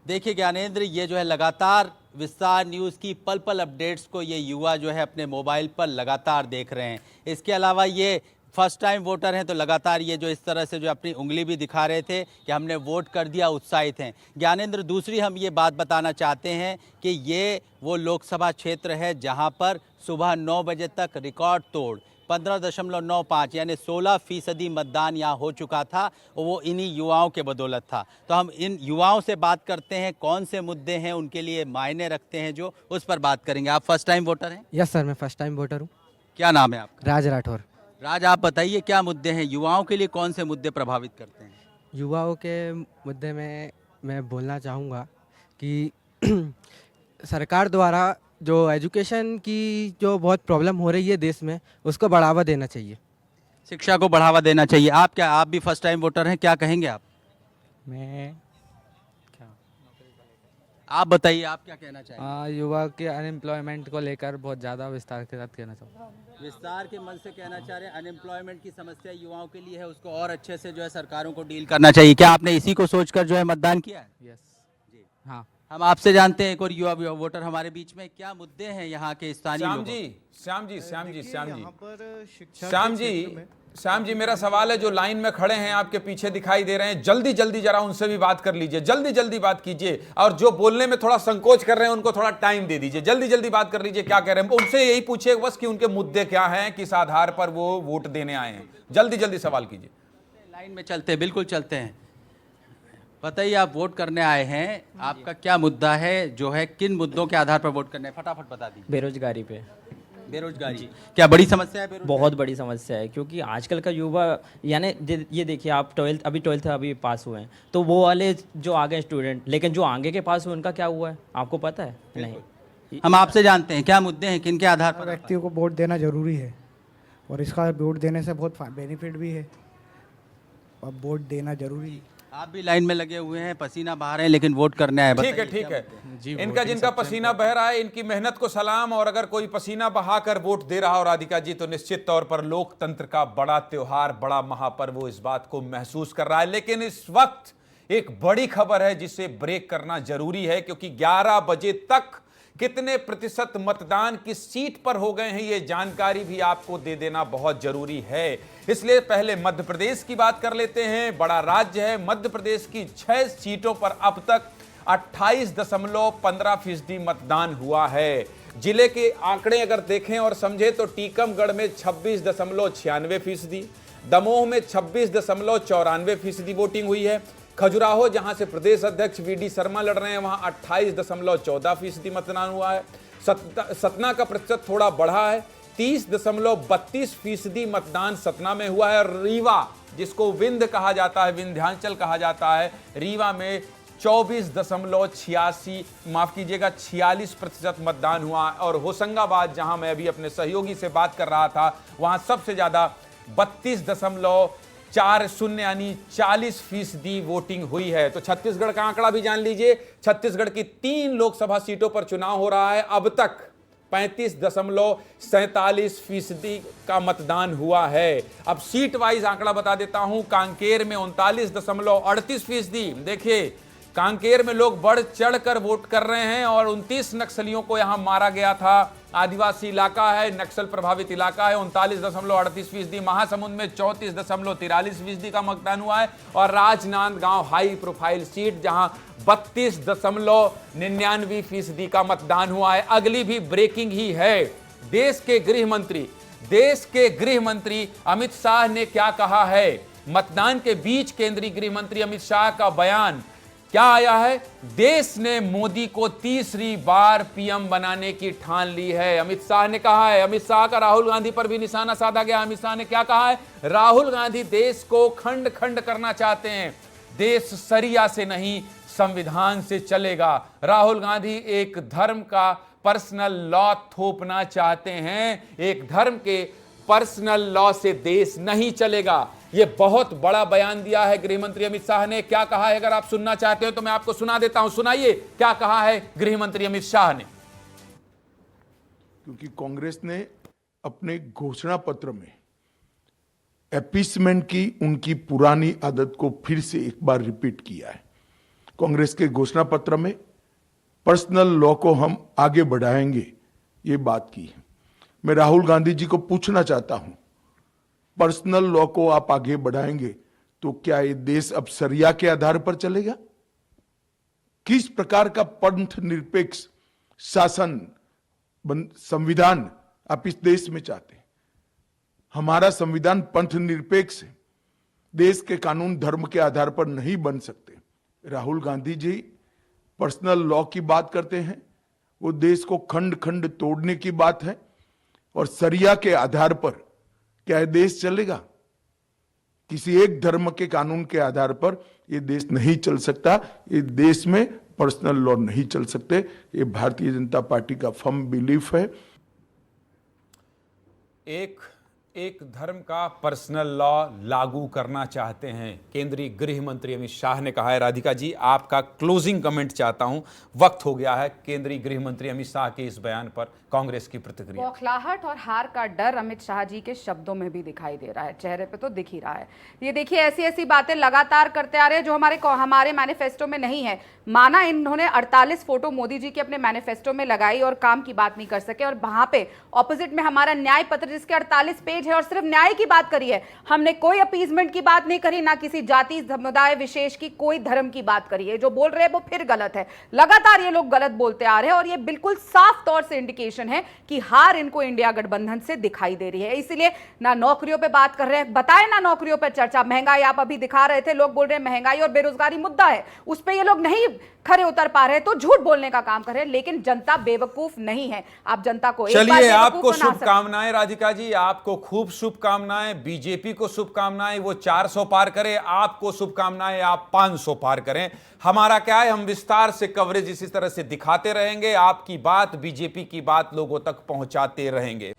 देखिए ज्ञानेंद्र, ये जो है लगातार विस्तार न्यूज़ की पल पल अपडेट्स को ये युवा जो है अपने मोबाइल पर लगातार देख रहे हैं। इसके अलावा ये फर्स्ट टाइम वोटर हैं, तो लगातार ये जो इस तरह से जो अपनी उंगली भी दिखा रहे थे कि हमने वोट कर दिया, उत्साहित हैं। ज्ञानेंद्र, दूसरी हम ये बात बताना चाहते हैं कि ये वो लोकसभा क्षेत्र है जहाँ पर सुबह 9 बजे तक रिकॉर्ड तोड़ 15.95 यानी 16% मतदान यहाँ हो चुका था। वो इन्हीं युवाओं के बदौलत था। तो हम इन युवाओं से बात करते हैं, कौन से मुद्दे हैं उनके लिए मायने रखते हैं, जो उस पर बात करेंगे। आप फर्स्ट टाइम वोटर हैं? यस सर, मैं फर्स्ट टाइम वोटर हूँ। क्या नाम है आपका? राज राठौर। राज, आप बताइए क्या मुद्दे हैं युवाओं के लिए, कौन से मुद्दे प्रभावित करते हैं? युवाओं के मुद्दे में मैं बोलना चाहूँगा कि सरकार द्वारा जो एजुकेशन की जो बहुत प्रॉब्लम हो रही है देश में, उसको बढ़ावा देना चाहिए। शिक्षा को बढ़ावा देना चाहिए। आप भी फर्स्ट टाइम वोटर हैं, क्या कहेंगे आप? मैं आप बताइए, आप क्या कहना चाहिए? युवा के अनएम्प्लॉयमेंट को लेकर बहुत ज़्यादा विस्तार के साथ कहना चाहूँगा। विस्तार के मन से कहना चाह रहे हैं, अनएम्प्लॉयमेंट की समस्या युवाओं के लिए है, उसको और अच्छे से जो है सरकारों को डील करना चाहिए। क्या आपने इसी को सोचकर जो है मतदान किया है? यस जी हाँ। हम आपसे जानते हैं, एक और युवा वोटर हमारे बीच में, क्या मुद्दे हैं यहाँ के स्थानीय लोगों? श्याम जी, मेरा सवाल है, जो लाइन में खड़े हैं आपके पीछे दिखाई दे रहे हैं, जल्दी जल्दी जरा उनसे भी बात कर लीजिए, जल्दी जल्दी बात कीजिए। और जो बोलने में थोड़ा संकोच कर रहे हैं उनको थोड़ा टाइम दे दीजिए, जल्दी जल्दी बात कर लीजिए। क्या कह रहे हैं उनसे यही पूछिए बस कि उनके मुद्दे क्या हैं, किस आधार पर वो वोट देने आए हैं। जल्दी जल्दी सवाल कीजिए। लाइन में चलते हैं, बिल्कुल चलते हैं। बताइए, आप वोट करने आए हैं, आपका क्या मुद्दा है, जो है किन मुद्दों के आधार पर वोट करने? फटाफट बता दीजिए। बेरोजगारी पे। बेरोजगारी क्या बड़ी समस्या है? बहुत बड़ी समस्या है, क्योंकि आजकल का युवा, यानी ये देखिए, आप अभी 12th अभी पास हुए हैं, तो वो वाले जो आगे स्टूडेंट, लेकिन जो आगे के पास हुए उनका क्या हुआ है आपको पता है? नहीं। हम आपसे जानते हैं क्या मुद्दे हैं, किन के आधार पर? व्यक्तियों को वोट देना जरूरी है और इसका वोट देने से बहुत बेनिफिट भी है, अब वोट देना जरूरी। आप भी लाइन में लगे हुए हैं, पसीना बहा रहे हैं, लेकिन वोट करने आए। ठीक है, ठीक है। इनका जिनका पसीना बह रहा है, इनकी मेहनत को सलाम। और अगर कोई पसीना बहाकर वोट दे रहा हो राधिका जी, तो निश्चित तौर पर लोकतंत्र का बड़ा त्योहार, बड़ा महापर्व वो इस बात को महसूस कर रहा है। लेकिन इस वक्त एक बड़ी खबर है जिसे ब्रेक करना जरूरी है, क्योंकि 11 बजे तक कितने प्रतिशत मतदान किस सीट पर हो गए हैं ये जानकारी भी आपको दे देना बहुत जरूरी है। इसलिए पहले मध्य प्रदेश की बात कर लेते हैं। बड़ा राज्य है मध्य प्रदेश की 6 सीटों पर अब तक 28.15% मतदान हुआ है। जिले के आंकड़े अगर देखें और समझें तो टीकमगढ़ में 26.96%, दमोह में 26.94% वोटिंग हुई है। खजुराहो जहां से प्रदेश अध्यक्ष वीडी शर्मा लड़ रहे हैं, वहां 28.14% मतदान हुआ है। सतना का प्रतिशत थोड़ा बढ़ा है, 30.32% मतदान सतना में हुआ है। और रीवा, जिसको विंध्य कहा जाता है, विंध्यांचल कहा जाता है, रीवा में 46% मतदान हुआ। और होशंगाबाद, जहां मैं अभी अपने सहयोगी से बात कर रहा था, वहां सबसे ज्यादा 32.40 यानी 40% वोटिंग हुई है। तो छत्तीसगढ़ का आंकड़ा भी जान लीजिए। छत्तीसगढ़ की 3 लोकसभा सीटों पर चुनाव हो रहा है। अब तक 35.47% का मतदान हुआ है। अब सीट वाइज आंकड़ा बता देता हूं। कांकेर में 39.38%। देखिए, कांकेर में लोग बढ़ चढ़कर वोट कर रहे हैं और 29 नक्सलियों को यहां मारा गया था। आदिवासी इलाका है, नक्सल प्रभावित इलाका है। 39.38%। महासमुंद में 34.43% का मतदान हुआ है। और राजनांदगांव हाई प्रोफाइल सीट, जहां 32.99% का मतदान हुआ है। अगली भी ब्रेकिंग ही है। देश के गृह मंत्री अमित शाह ने क्या कहा है? मतदान के बीच केंद्रीय गृह मंत्री अमित शाह का बयान क्या आया है? देश ने मोदी को तीसरी बार पीएम बनाने की ठान ली है, अमित शाह ने कहा है। अमित शाह का राहुल गांधी पर भी निशाना साधा गया। अमित शाह ने क्या कहा है? राहुल गांधी देश को खंड खंड करना चाहते हैं। देश सरिया से नहीं, संविधान से चलेगा। राहुल गांधी एक धर्म का पर्सनल लॉ थोपना चाहते हैं। एक धर्म के पर्सनल लॉ से देश नहीं चलेगा। ये बहुत बड़ा बयान दिया है गृह मंत्री अमित शाह ने। क्या कहा है? अगर आप सुनना चाहते हो तो मैं आपको सुना देता हूं। सुनाइए क्या कहा है गृह मंत्री अमित शाह ने। क्योंकि कांग्रेस ने अपने घोषणा पत्र में अपीसमेंट की उनकी पुरानी आदत को फिर से एक बार रिपीट किया है। कांग्रेस के घोषणा पत्र में पर्सनल लॉ को हम आगे बढ़ाएंगे, ये बात की है। मैं राहुल गांधी जी को पूछना चाहता हूं, पर्सनल लॉ को आप आगे बढ़ाएंगे तो क्या ये देश अब सरिया के आधार पर चलेगा? किस प्रकार का पंथ निरपेक्ष शासन संविधान आप इस देश में चाहते हैं? हमारा संविधान पंथ निरपेक्ष है। देश के कानून धर्म के आधार पर नहीं बन सकते। राहुल गांधी जी पर्सनल लॉ की बात करते हैं, वो देश को खंड खंड तोड़ने की बात है। और सरिया के आधार पर क्या यह देश चलेगा? किसी एक धर्म के कानून के आधार पर यह देश नहीं चल सकता। ये देश में पर्सनल लॉ नहीं चल सकते। ये भारतीय जनता पार्टी का फर्म बिलीफ है। एक धर्म का पर्सनल लॉ लागू करना चाहते हैं, केंद्रीय गृह मंत्री अमित शाह ने कहा है। राधिका जी, आपका क्लोजिंग कमेंट चाहता हूं। वक्त हो गया है केंद्रीय गृह मंत्री अमित शाह के इस बयान पर कांग्रेस की प्रतिक्रिया। बौखलाहट और हार का डर अमित शाह जी के शब्दों में भी दिखाई दे रहा है, चेहरे पे तो दिख ही रहा है। ये देखिए, ऐसी ऐसी बातें लगातार करते आ रहे हैं जो हमारे मैनिफेस्टो में नहीं है। माना इन्होंने 48 फोटो मोदी जी के अपने मैनिफेस्टो में लगाई और काम की बात नहीं कर सके, और वहां पे ऑपोजिट में हमारा न्याय पत्र जिसके 48 पेज है और सिर्फ न्याय की बात करी है। हमने कोई अपीजमेंट की बात नहीं करी, ना किसी जाति समुदाय विशेष की, कोई धर्म की बात करी है। जो बोल रहे हैं वो फिर गलत है। लगातार ये लोग गलत बोलते आ रहे हैं और ये बिल्कुल साफ तौर से इंडिकेशन है कि हार इनको इंडिया गठबंधन से दिखाई दे रही है। इसलिए ना नौकरियों पे बात कर रहे हैं, बताए ना नौकरियों पे चर्चा। महंगाई आप अभी दिखा रहे थे, लोग बोल रहे हैं महंगाई और बेरोजगारी मुद्दा है, उस पे ये लोग नहीं खरे उतर पा रहे, तो झूठ बोलने का काम कर रहे हैं। लेकिन जनता बेवकूफ नहीं है। आप जनता को चलिए, आपको शुभकामनाएं राधिका जी, आपको खूब शुभकामनाएं। बीजेपी को शुभकामनाएं, वो 400 पार करे। आपको शुभकामनाएं, आप 500 पार करें। हमारा क्या है, हम विस्तार से कवरेज इसी तरह से दिखाते रहेंगे। आपकी बात, बीजेपी की बात लोगों तक पहुंचाते रहेंगे।